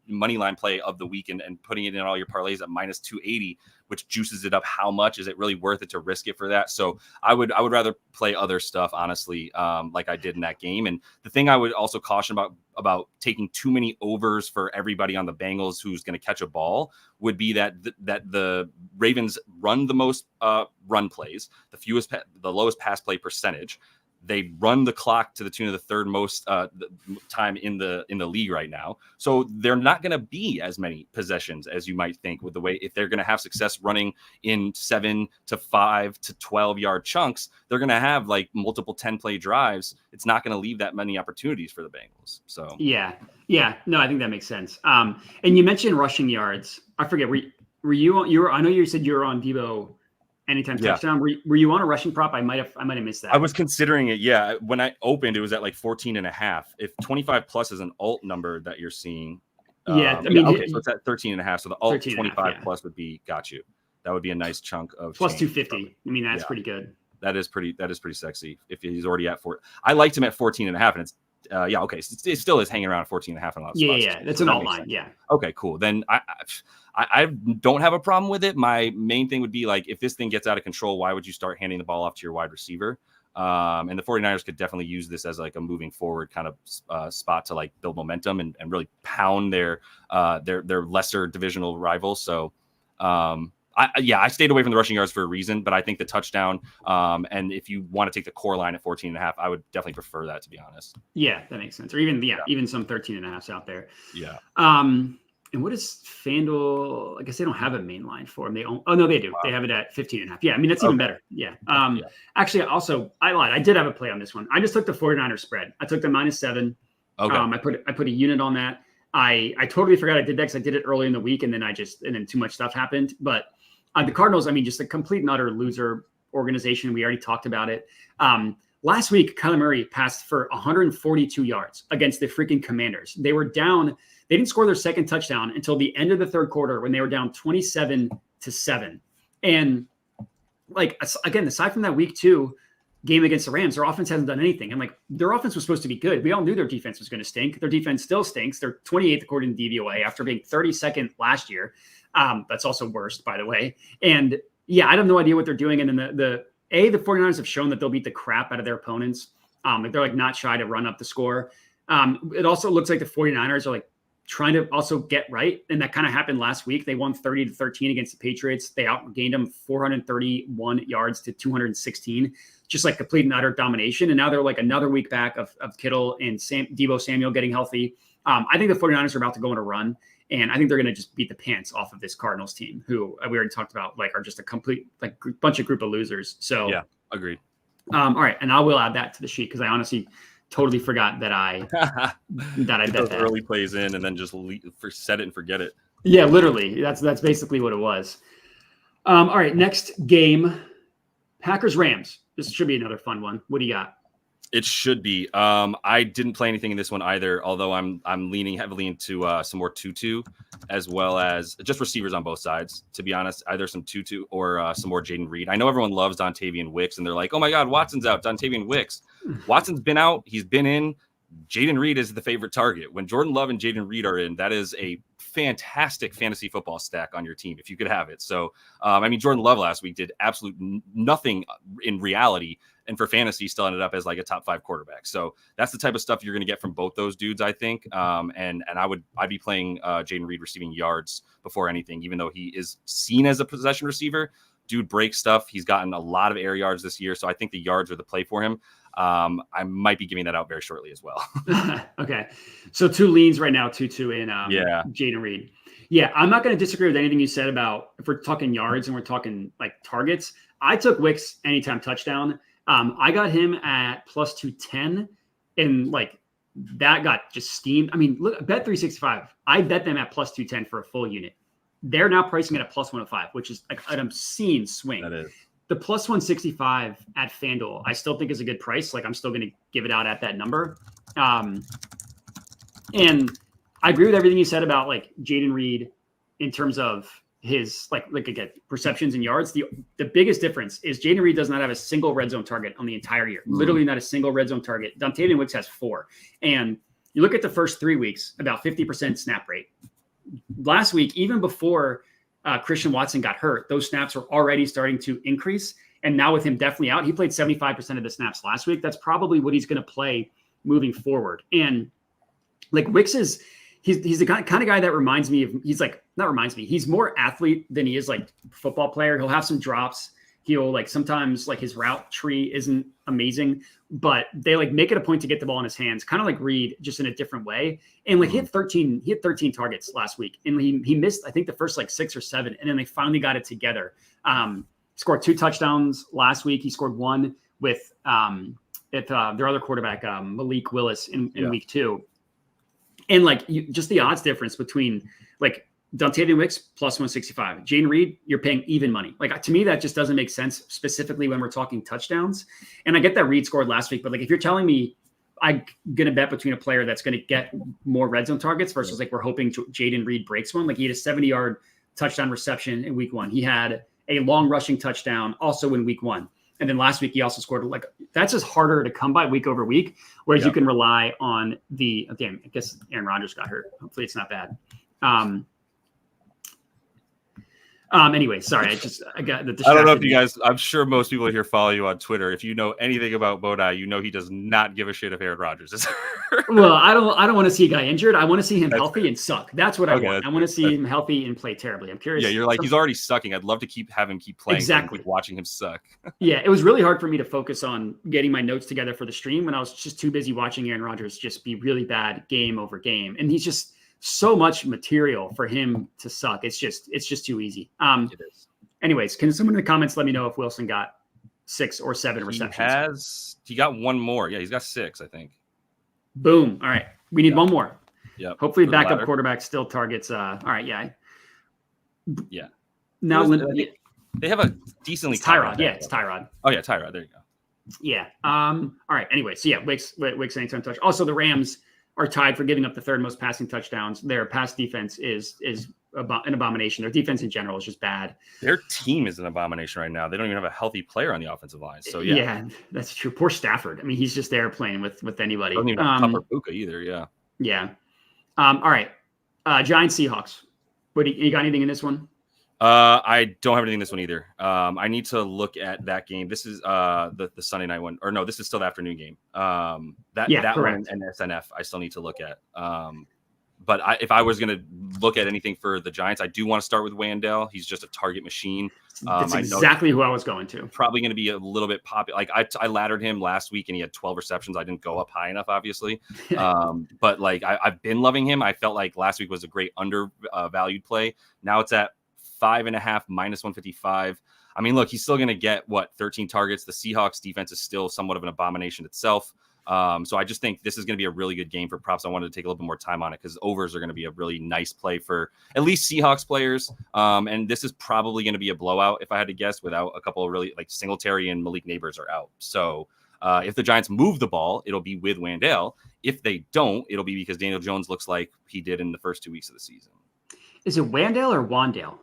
money line play of the week and putting it in all your parlays at minus 280, which juices it up. How much is it really worth it to risk it for that? So I would rather play other stuff, honestly, like I did in that game. And the thing I would also caution about taking too many overs for everybody on the Bengals who's going to catch a ball would be that the Ravens run the most run plays, the lowest pass play percentage. They run the clock to the tune of the third most time in the league right now. So they're not going to be as many possessions as you might think with the way, if they're going to have success running in 7 to 5 to 12 yard chunks, they're going to have like multiple 10 play drives. It's not going to leave that many opportunities for the Bengals. So yeah. No, I think that makes sense. And you mentioned rushing yards. I forget, were you I know you said you were on Debo anytime touchdown. Were you on a rushing prop? I might have missed that. I was considering it. Yeah. When I opened, it was at like 14.5. If 25 plus is an alt number that you're seeing. So it's at 13.5. So the alt 25 plus would be, got you. That would be a nice chunk of plus 250. I mean, that's pretty good. That is pretty sexy. If he's already at 4, I liked him at 14.5 and it's, So it still is hanging around 14.5 in a lot of spots. Yeah. That's an alt line. Yeah. Okay, cool. Then I don't have a problem with it. My main thing would be like, if this thing gets out of control, why would you start handing the ball off to your wide receiver? And the 49ers could definitely use this as like a moving forward kind of spot to like build momentum and really pound their lesser divisional rivals. So I stayed away from the rushing yards for a reason, but I think the touchdown and if you want to take the core line at 14.5, I would definitely prefer that, to be honest. Yeah, that makes sense. Or even some 13.5s out there. Yeah. And what is FanDuel? I guess they don't have a main line for them. No, they do. Wow. They have it at 15.5. Yeah, I mean, that's even better. Yeah. Actually, also, I lied. I did have a play on this one. I just took the 49ers spread. I took the -7. Okay. I put a unit on that. I totally forgot I did that because I did it early in the week, and then too much stuff happened. But the Cardinals, I mean, just a complete and utter loser organization. We already talked about it. Last week, Kyler Murray passed for 142 yards against the freaking Commanders. They were down. They didn't score their second touchdown until the end of the third quarter when they were down 27-7. And like, again, aside from that week 2 game against the Rams, their offense hasn't done anything. And like, their offense was supposed to be good. We all knew their defense was going to stink. Their defense still stinks. They're 28th according to DVOA after being 32nd last year. That's also worst, by the way. And yeah, I have no idea what they're doing. And then the 49ers have shown that they'll beat the crap out of their opponents. They're like not shy to run up the score. It also looks like the 49ers are like trying to also get right. And that kind of happened last week. They won 30-13 against the Patriots. They outgained them 431 yards to 216, just like complete and utter domination. And now they're like another week back of Kittle and Deebo Samuel getting healthy. I think the 49ers are about to go on a run. And I think they're going to just beat the pants off of this Cardinals team, who we already talked about, like are just a complete like bunch of group of losers. So yeah, agreed. All right, and I will add that to the sheet because I honestly totally forgot that I bet that early plays in and then just set it and forget it. Yeah, literally. That's basically what it was. All right, next game, Packers Rams. This should be another fun one. What do you got? It should be. I didn't play anything in this one either, although I'm leaning heavily into some more Tutu, as well as just receivers on both sides, to be honest. Either some Tutu or some more Jaden Reed. I know everyone loves Dontavian Wicks, and they're like, oh my God, Watson's out, Dontavian Wicks. Watson's been out. He's been in. Jaden Reed is the favorite target. When Jordan Love and Jaden Reed are in, that is a fantastic fantasy football stack on your team if you could have it. So, I mean, Jordan Love last week did absolute nothing in reality, and for fantasy still ended up as like a top 5 quarterback. So that's the type of stuff you're going to get from both those dudes, I think. And I'd be playing Jaden Reed receiving yards before anything, even though he is seen as a possession receiver. Dude breaks stuff. He's gotten a lot of air yards this year, so I think the yards are the play for him. I might be giving that out very shortly as well. Okay. So 2 leans right now, 2-2 in Jaden Reed. Yeah, I'm not going to disagree with anything you said about if we're talking yards and we're talking like targets. I took Wicks anytime touchdown. I got him at plus 210, and like that got just steamed. I mean, look, Bet 365. I bet them at plus 210 for a full unit. They're now pricing it at plus 105, which is like an obscene swing. That is. The plus 165 at FanDuel, I still think is a good price. Like I'm still going to give it out at that number. And I agree with everything you said about like Jaden Reed in terms of his like again, receptions and yards. The biggest difference is Jaden Reed does not have a single red zone target on the entire year. Literally not a single red zone target. Dontavian Wicks has 4. And you look at the first 3 weeks, about 50% snap rate. Last week, even before Christian Watson got hurt, those snaps were already starting to increase. And now with him definitely out, he played 75% of the snaps last week. That's probably what he's going to play moving forward. And like Wicks is, he's the kind of guy that reminds me of, he's more athlete than he is like football player. He'll have some drops. He'll like sometimes like his route tree isn't amazing, but they like make it a point to get the ball in his hands, kind of like Reed, just in a different way. And like he had 13 targets last week, and he missed, I think, the first like 6 or 7, and then they finally got it together. Scored 2 touchdowns last week. He scored 1 with their other quarterback, Malik Willis in week 2. And like just the odds difference between like Dontavian Wicks plus 165, Jaden Reed, you're paying even money. Like to me, that just doesn't make sense, specifically when we're talking touchdowns. And I get that Reed scored last week, but like if you're telling me I'm gonna bet between a player that's gonna get more red zone targets versus like we're hoping Jaden Reed breaks one, like he had a 70-yard touchdown reception in week 1. He had a long rushing touchdown also in week 1. And then last week he also scored, like that's just harder to come by week over week. Whereas you can rely on I guess Aaron Rodgers got hurt. Hopefully it's not bad. Anyway, sorry. I got the distracted. I don't know if you guys, I'm sure most people here follow you on Twitter. If you know anything about Bodai, you know he does not give a shit if Aaron Rodgers is hurt. Well, I don't want to see a guy injured. I want to see him healthy and suck. That's what I want. I want to see him healthy and play terribly. I'm curious. Yeah, you're like, he's already sucking. I'd love to have him keep playing. Exactly. Watching him suck. Yeah, it was really hard for me to focus on getting my notes together for the stream when I was just too busy watching Aaron Rodgers just be really bad game over game. And he's just so much material for him to suck. It's just too easy. It is. Anyways, can someone in the comments let me know if Wilson got 6 or 7 receptions? He got 1 more. Yeah, he's got 6, I think. Boom. All right. We need 1 more. Yeah. Hopefully backup quarterback still targets. All right. Yeah. Yeah. Now they have a decently. It's Tyrod. Yeah, it's Tyrod. Oh yeah, Tyrod. There you go. Yeah. All right. Anyway, so yeah, Wicks anytime touch. Also, the Rams are tied for giving up the 3rd most passing touchdowns. Their pass defense is an abomination. Their defense in general is just bad. Their team is an abomination right now. They don't even have a healthy player on the offensive line. So yeah, that's true. Poor Stafford. I mean, he's just there playing with anybody. Doesn't even have Tupper Buka either. Yeah. Yeah. All right. Giants Seahawks. What you got anything in this one? I don't have anything in this one either. I need to look at that game. This is the Sunday night one, or no, this is still the afternoon game. That one and SNF I still need to look at. But if I was going to look at anything for the Giants, I do want to start with Wandale. He's just a target machine. That's exactly who I was going to. Probably going to be a little bit popular. Like I laddered him last week and he had 12 receptions. I didn't go up high enough, obviously. But like I've been loving him. I felt like last week was a great undervalued play. Now it's at 5.5 minus 155. I mean, look, he's still going to get 13 targets. The Seahawks defense is still somewhat of an abomination itself. So I just think this is going to be a really good game for props. I wanted to take a little bit more time on it because overs are going to be a really nice play for at least Seahawks players. And this is probably going to be a blowout if I had to guess, without a couple of really like Singletary and Malik Neighbors are out. So if the Giants move the ball, it'll be with Wandale. If they don't, it'll be because Daniel Jones looks like he did in the first 2 weeks of the season. Is it Wandale or Wandale?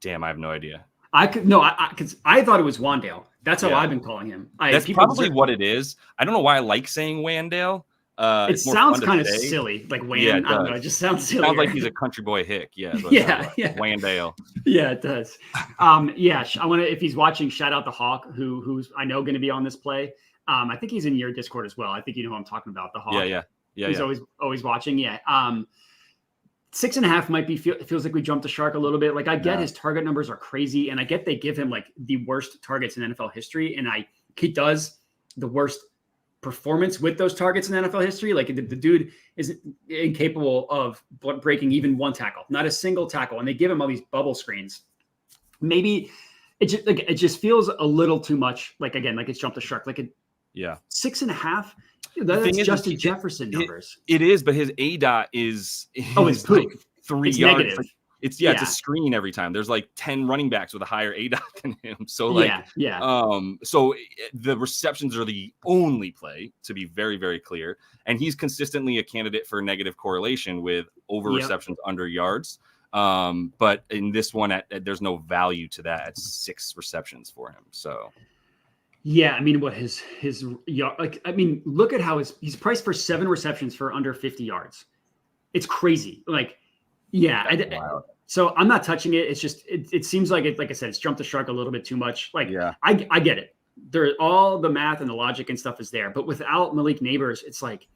Damn, I have no idea. Because I thought it was Wandale. That's how I've been calling him. That's probably what it is. I don't know why I like saying Wandale. It It's more sounds fun to kind of say. silly, like Wayne. Yeah, I it don't know. does. It just sounds silly. Sounds like he's a country boy hick. Yeah. Is what it sounds Yeah, like. yeah. Wayne Dale. Yeah, it does. Yeah, I want to. If he's watching, shout out to Hawk, who's I know going to be on this play. I think he's in your Discord as well. I think you know who I'm talking about. The Hawk. Yeah. He's always watching. Yeah. 6.5 might be feels like we jumped the shark a little bit. Like I get his target numbers are crazy, and I get they give him like the worst targets in NFL history, and he does the worst performance with those targets in NFL history. Like the dude is incapable of breaking even one tackle, not a single tackle, and they give him all these bubble screens. Maybe it just feels a little too much. Like again, like it's jumped the shark. Like 6.5. That's Justin Jefferson numbers. It is, but his ADOT is it's like 3 it's yards. negative. It's a screen every time. There's like 10 running backs with a higher ADOT than him. So so the receptions are the only play, to be very, very clear. And he's consistently a candidate for negative correlation with over receptions under yards. But in this one, there's no value to that at 6 receptions for him. So. Yeah, I mean, what his like? I mean, look at how he's priced for 7 receptions for under 50 yards. It's crazy. Like, so I'm not touching it. It's just it seems like it. Like I said, it's jumped the shark a little bit too much. Like, I get it. All the math and the logic and stuff is there, but without Malik Neighbors, it's like,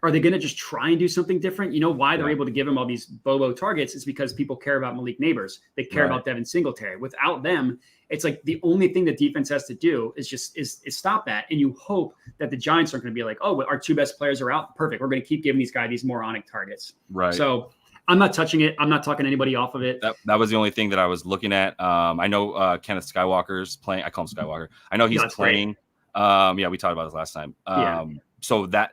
are they going to just try and do something different? You know why they're able to give him all these Bobo targets is because people care about Malik Neighbors. They care about Devin Singletary. Without them, it's like the only thing the defense has to do is just stop that. And you hope that the Giants aren't going to be like, oh, our 2 best players are out. Perfect. We're going to keep giving these guys these moronic targets. Right. So I'm not touching it. I'm not talking anybody off of it. That was the only thing that I was looking at. I know Kenneth Skywalker's playing. I call him Skywalker. I know he's playing. We talked about this last time. So that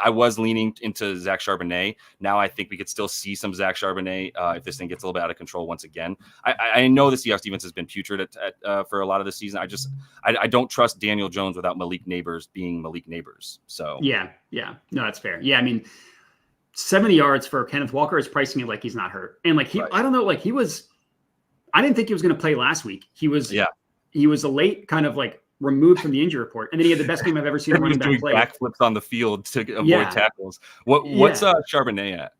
I was leaning into Zach Charbonnet. Now I think we could still see some Zach Charbonnet if this thing gets a little bit out of control once again. I know the Seahawks defense has been putrid for a lot of the season. I don't trust Daniel Jones without Malik Neighbors being Malik Neighbors. So yeah, no, that's fair. Yeah, I mean, 70 yards for Kenneth Walker is pricing it like he's not hurt, and like I don't know, like he was. I didn't think he was going to play last week. He was a late kind of like removed from the injury report, and then he had the best game I've ever seen. Running back play backflips on the field to avoid tackles. What's Charbonnet at?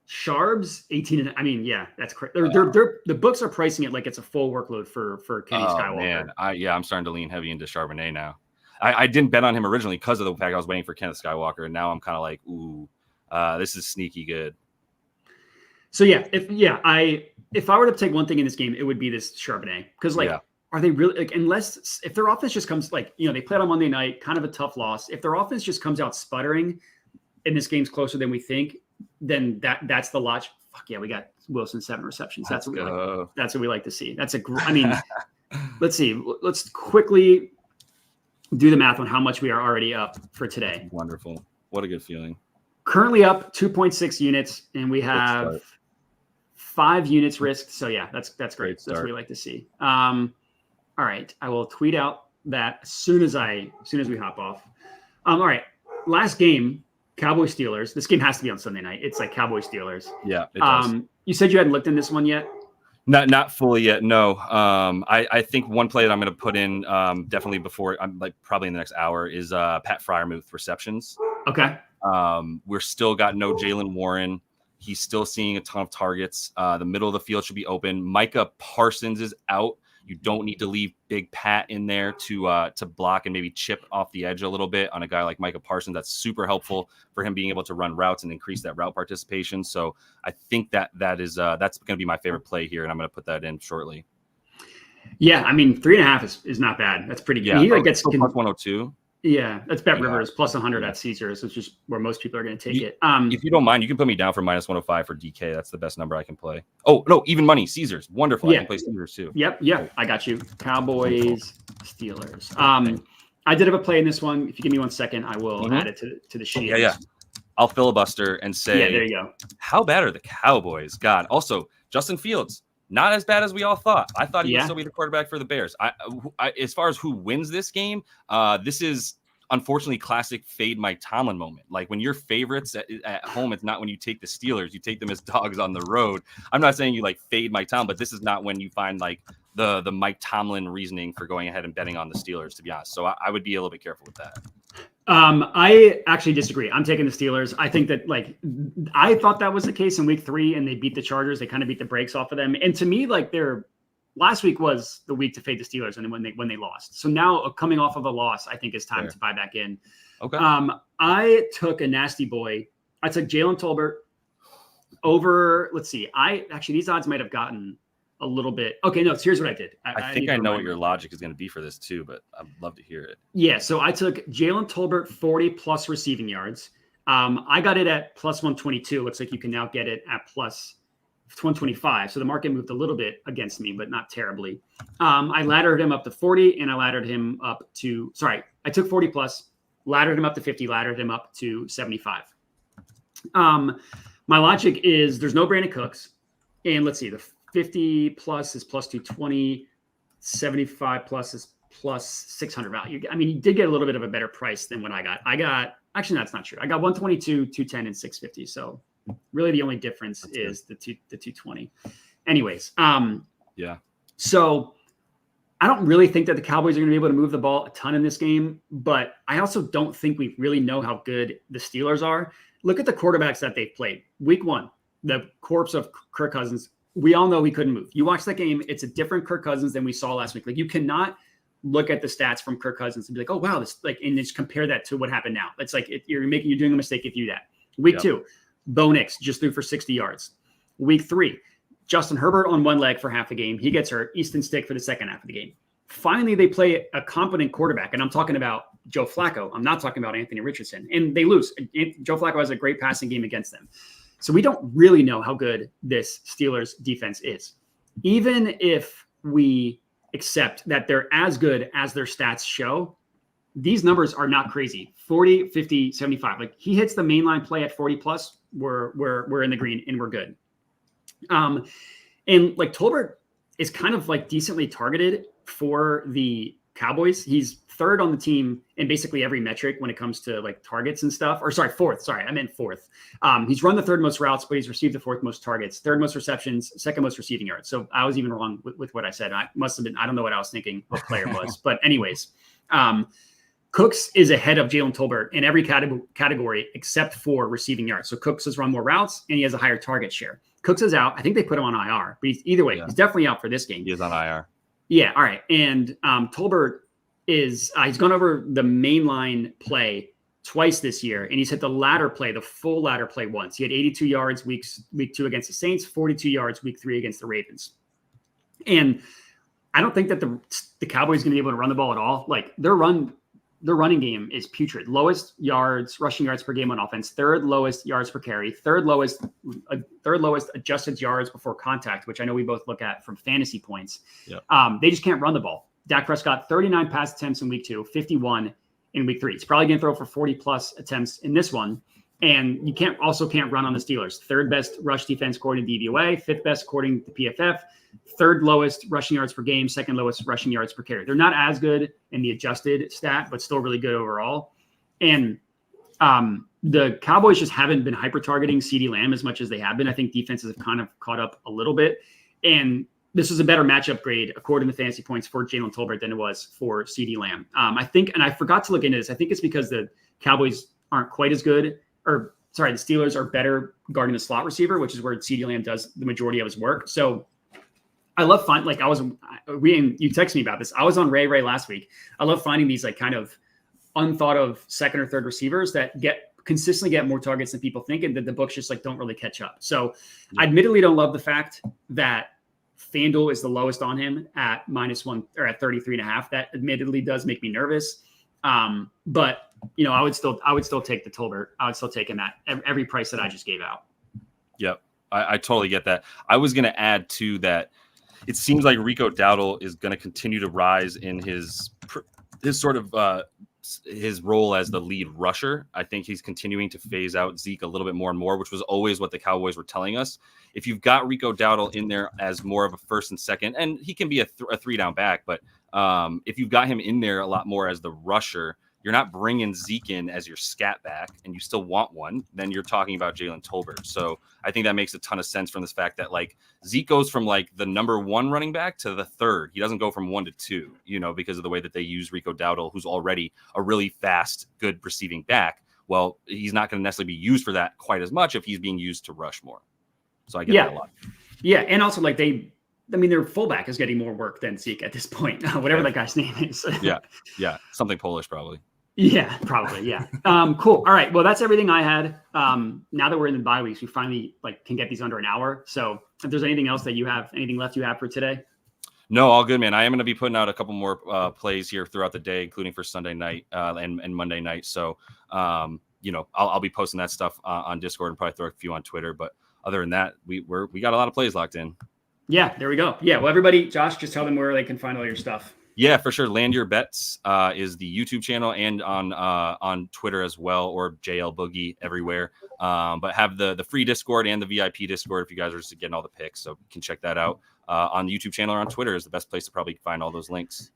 Charb's 18. And I mean, that's correct. The books are pricing it like it's a full workload for Kenny Skywalker. Man, I'm starting to lean heavy into Charbonnet now. I didn't bet on him originally because of the fact I was waiting for Kenneth Skywalker, and now I'm kind of like, ooh, this is sneaky good. So if I were to take one thing in this game, it would be this Charbonnet, because are they really like, unless if their offense just comes like, they played on Monday night, kind of a tough loss. If their offense just comes out sputtering and this game's closer than we think, then that's the logic. Fuck yeah, we got Wilson 7 receptions. That's what we like. That's what we like to see. Let's see. Let's quickly do the math on how much we are already up for today. Wonderful. What a good feeling. Currently up 2.6 units, and we have 5 units risked. So that's great. That's what we like to see. All right, I will tweet out that as soon as we hop off. All right, last game, Cowboys Steelers. This game has to be on Sunday night. It's like Cowboys Steelers. Yeah, it does. You said you hadn't looked in this one yet. Not fully yet. No. I think one play that I'm going to put in definitely before I'm like probably in the next hour is Pat Freiermuth receptions. Okay. We're still got no Jaylen Warren. He's still seeing a ton of targets. The middle of the field should be open. Micah Parsons is out. You don't need to leave Big Pat in there to block and maybe chip off the edge a little bit on a guy like Micah Parsons. That's super helpful for him being able to run routes and increase that route participation. So I think that's going to be my favorite play here, and I'm going to put that in shortly. Yeah, I mean 3.5 is not bad. That's pretty good. Yeah, he gets plus 102. Yeah, that's Bet Rivers plus 100 at Caesars, which is where most people are going to take it. If you don't mind, you can put me down for minus 105 for DK. That's the best number I can play. Oh, no, even money. Caesars. Wonderful. I can play Caesars too. Yep. Yeah, I got you. Cowboys, Steelers. I did have a play in this one. If you give me 1 second, I will add it to the sheet. Yeah. I'll filibuster and say, there you go. How bad are the Cowboys? God. Also, Justin Fields. Not as bad as we all thought. I thought he would still be the quarterback for the Bears. I as far as who wins this game, this is unfortunately classic fade Mike Tomlin moment. Like when your favorites at home, it's not when you take the Steelers. You take them as dogs on the road. I'm not saying you like fade Mike Tomlin, but this is not when you find like the Mike Tomlin reasoning for going ahead and betting on the Steelers, to be honest. So I would be a little bit careful with that. I actually disagree. I'm taking the Steelers. I think that I thought that was the case in week 3 and they beat the Chargers. They kind of beat the brakes off of them. And to me, their last week was the week to fade the Steelers and when they lost. So now coming off of a loss, I think it's time to buy back in. Okay. I took a nasty boy. I took Jalen Tolbert over, let's see. These odds might have gotten a little bit. Okay, no, so here's what I did. I think I know what your logic is going to be for this too, but I'd love to hear it. Yeah, so I took Jalen Tolbert 40 plus receiving yards. I got it at plus 122. Looks like you can now get it at plus 125. So the market moved a little bit against me, but not terribly. I laddered him up to 40 and I laddered him up to, I took 40 plus, laddered him up to 50, laddered him up to 75. My logic is there's no Brandon Cooks. And let's see, the 50 plus is plus 220, 75 plus is plus 600 value. I mean, you did get a little bit of a better price than what I got. Actually, that's not true. I got 122, 210, and 650. So really the only difference is the 220. Anyways. Yeah. So I don't really think that the Cowboys are going to be able to move the ball a ton in this game, but I also don't think we really know how good the Steelers are. Look at the quarterbacks that they've played. Week 1, the corpse of Kirk Cousins. We all know he couldn't move. You watch that game, it's a different Kirk Cousins than we saw last week. You cannot look at the stats from Kirk Cousins and be like, oh, wow, and just compare that to what happened now. It's like you're doing a mistake if you do that. Week 2, Bo Nix just threw for 60 yards. Week 3, Justin Herbert on one leg for half the game. He gets hurt. Easton Stick for the second half of the game. Finally, they play a competent quarterback, and I'm talking about Joe Flacco. I'm not talking about Anthony Richardson, and they lose. Joe Flacco has a great passing game against them. So we don't really know how good this Steelers defense is. Even if we accept that they're as good as their stats show, these numbers are not crazy. 40, 50, 75. He hits the mainline play at 40 plus, we're in the green and we're good. And Tolbert is kind of decently targeted for the Cowboys. He's third on the team in basically every metric when it comes to targets and stuff. Fourth. Sorry, I meant fourth. He's run the third most routes, but he's received the fourth most targets, third most receptions, second most receiving yards. So I was even wrong with what I said. I must have been. I don't know what I was thinking what player was, but anyways, Cooks is ahead of Jalen Tolbert in every category except for receiving yards. So Cooks has run more routes and he has a higher target share. Cooks is out. I think they put him on IR, but either way, he's definitely out for this game. He is on IR. Yeah. All right. And Tolbert is he's gone over the mainline play twice this year, and he's hit the ladder play, the full ladder play once. He had 82 yards week 2 against the Saints, 42 yards week 3 against the Ravens. And I don't think that the Cowboys are going to be able to run the ball at all. Their running game is putrid. Lowest rushing yards per game on offense, third lowest yards per carry, third lowest adjusted yards before contact, which I know we both look at from fantasy points. Yep. They just can't run the ball. Dak Prescott, 39 pass attempts in week 2, 51 in week 3. He's probably going to throw for 40 plus attempts in this one. And you can't run on the Steelers. Third best rush defense according to DVOA, fifth best according to PFF, third lowest rushing yards per game, second lowest rushing yards per carry. They're not as good in the adjusted stat, but still really good overall. And the Cowboys just haven't been hyper targeting CeeDee Lamb as much as they have been. I think defenses have kind of caught up a little bit. And this was a better matchup grade according to fantasy points for Jalen Tolbert than it was for CeeDee Lamb. I think, and I forgot to look into this, I think it's because the Cowboys aren't quite as good, the Steelers are better guarding the slot receiver, which is where CeeDee Lamb does the majority of his work. So I love finding, you texted me about this. I was on Ray last week. I love finding these kind of unthought of second or third receivers that consistently get more targets than people think, and that the books just don't really catch up. So I admittedly don't love the fact that FanDuel is the lowest on him at -1 or at 33.5. That admittedly does make me nervous. But I would still take the Tolbert. I would still take him at every price that I just gave out. Yep. I totally get that. I was going to add to that. It seems like Rico Dowdle is going to continue to rise in his sort of his role as the lead rusher. I think he's continuing to phase out Zeke a little bit more and more, which was always what the Cowboys were telling us. If you've got Rico Dowdle in there as more of a first and second, and he can be a 3-down back, but if you've got him in there a lot more as the rusher, you're not bringing Zeke in as your scat back, and you still want one, then you're talking about Jalen Tolbert. So I think that makes a ton of sense from this fact that like Zeke goes from like the number 1 running back to the 3rd. He doesn't go from 1 to 2, because of the way that they use Rico Dowdle, who's already a really fast, good receiving back. Well, he's not going to necessarily be used for that quite as much if he's being used to rush more. So I get that a lot. Yeah, and also like their fullback is getting more work than Zeke at this point, whatever that guy's name is. Yeah, something Polish probably. Yeah, probably. Yeah. Cool. All right. Well, that's everything I had. Now that we're in the bye weeks, we finally can get these under an hour. So if there's anything else that anything left you have for today? No, all good, man. I am going to be putting out a couple more plays here throughout the day, including for Sunday night and Monday night. So, I'll be posting that stuff on Discord and probably throw a few on Twitter. But other than that, we got a lot of plays locked in. Yeah, there we go. Yeah. Well, everybody, Josh, just tell them where they can find all your stuff. Yeah, for sure. Land Your Bets is the YouTube channel and on Twitter as well, or JL Boogie everywhere. But have the free Discord and the VIP Discord if you guys are just getting all the picks. So you can check that out on the YouTube channel or on Twitter is the best place to probably find all those links.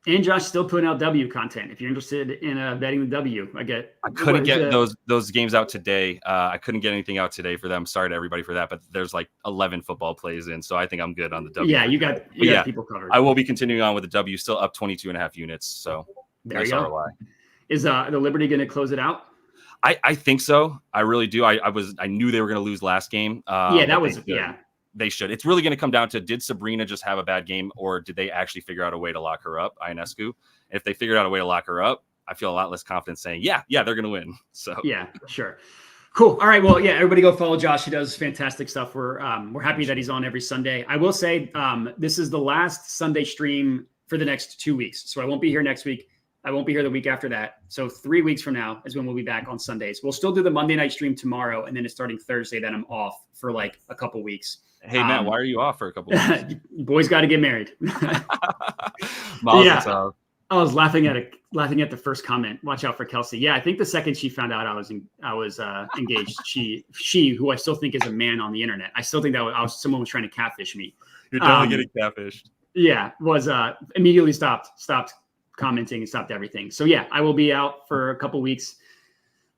And Josh still putting out W content. If you're interested in betting the W, I couldn't get those games out today. I couldn't get anything out today for them. Sorry to everybody for that, but there's like 11 football plays in, so I think I'm good on the W. Yeah, you got people covered. I will be continuing on with the W, still up 22.5 units. So there you go. ROI. Is the Liberty going to close it out? I think so. I really do. I knew they were going to lose last game. They should. It's really going to come down to, did Sabrina just have a bad game, or did they actually figure out a way to lock her up, Ionescu? And if they figured out a way to lock her up, I feel a lot less confident saying, yeah, they're going to win. So yeah, sure. Cool. All right. Well, yeah, everybody go follow Josh. He does fantastic stuff. We're happy that he's on every Sunday. I will say this is the last Sunday stream for the next 2 weeks. So I won't be here next week. I won't be here the week after that. So 3 weeks from now is when we'll be back on Sundays. We'll still do the Monday night stream tomorrow, and then it's starting Thursday. Then I'm off for like a couple weeks. Hey, Matt, why are you off for a couple of weeks? Boys got to get married. I was laughing at the first comment. Watch out for Kelsey. Yeah, I think the second she found out I was engaged, she who I still think is a man on the internet. I still think that someone was trying to catfish me. You're definitely getting catfished. Yeah, was immediately stopped commenting and stopped everything. So yeah, I will be out for a couple weeks.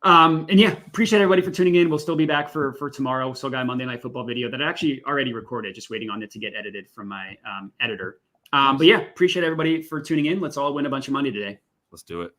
And yeah, appreciate everybody for tuning in. We'll still be back for tomorrow. Still got a Monday Night Football video that I actually already recorded, just waiting on it to get edited from my editor. But yeah, appreciate everybody for tuning in. Let's all win a bunch of money today. Let's do it.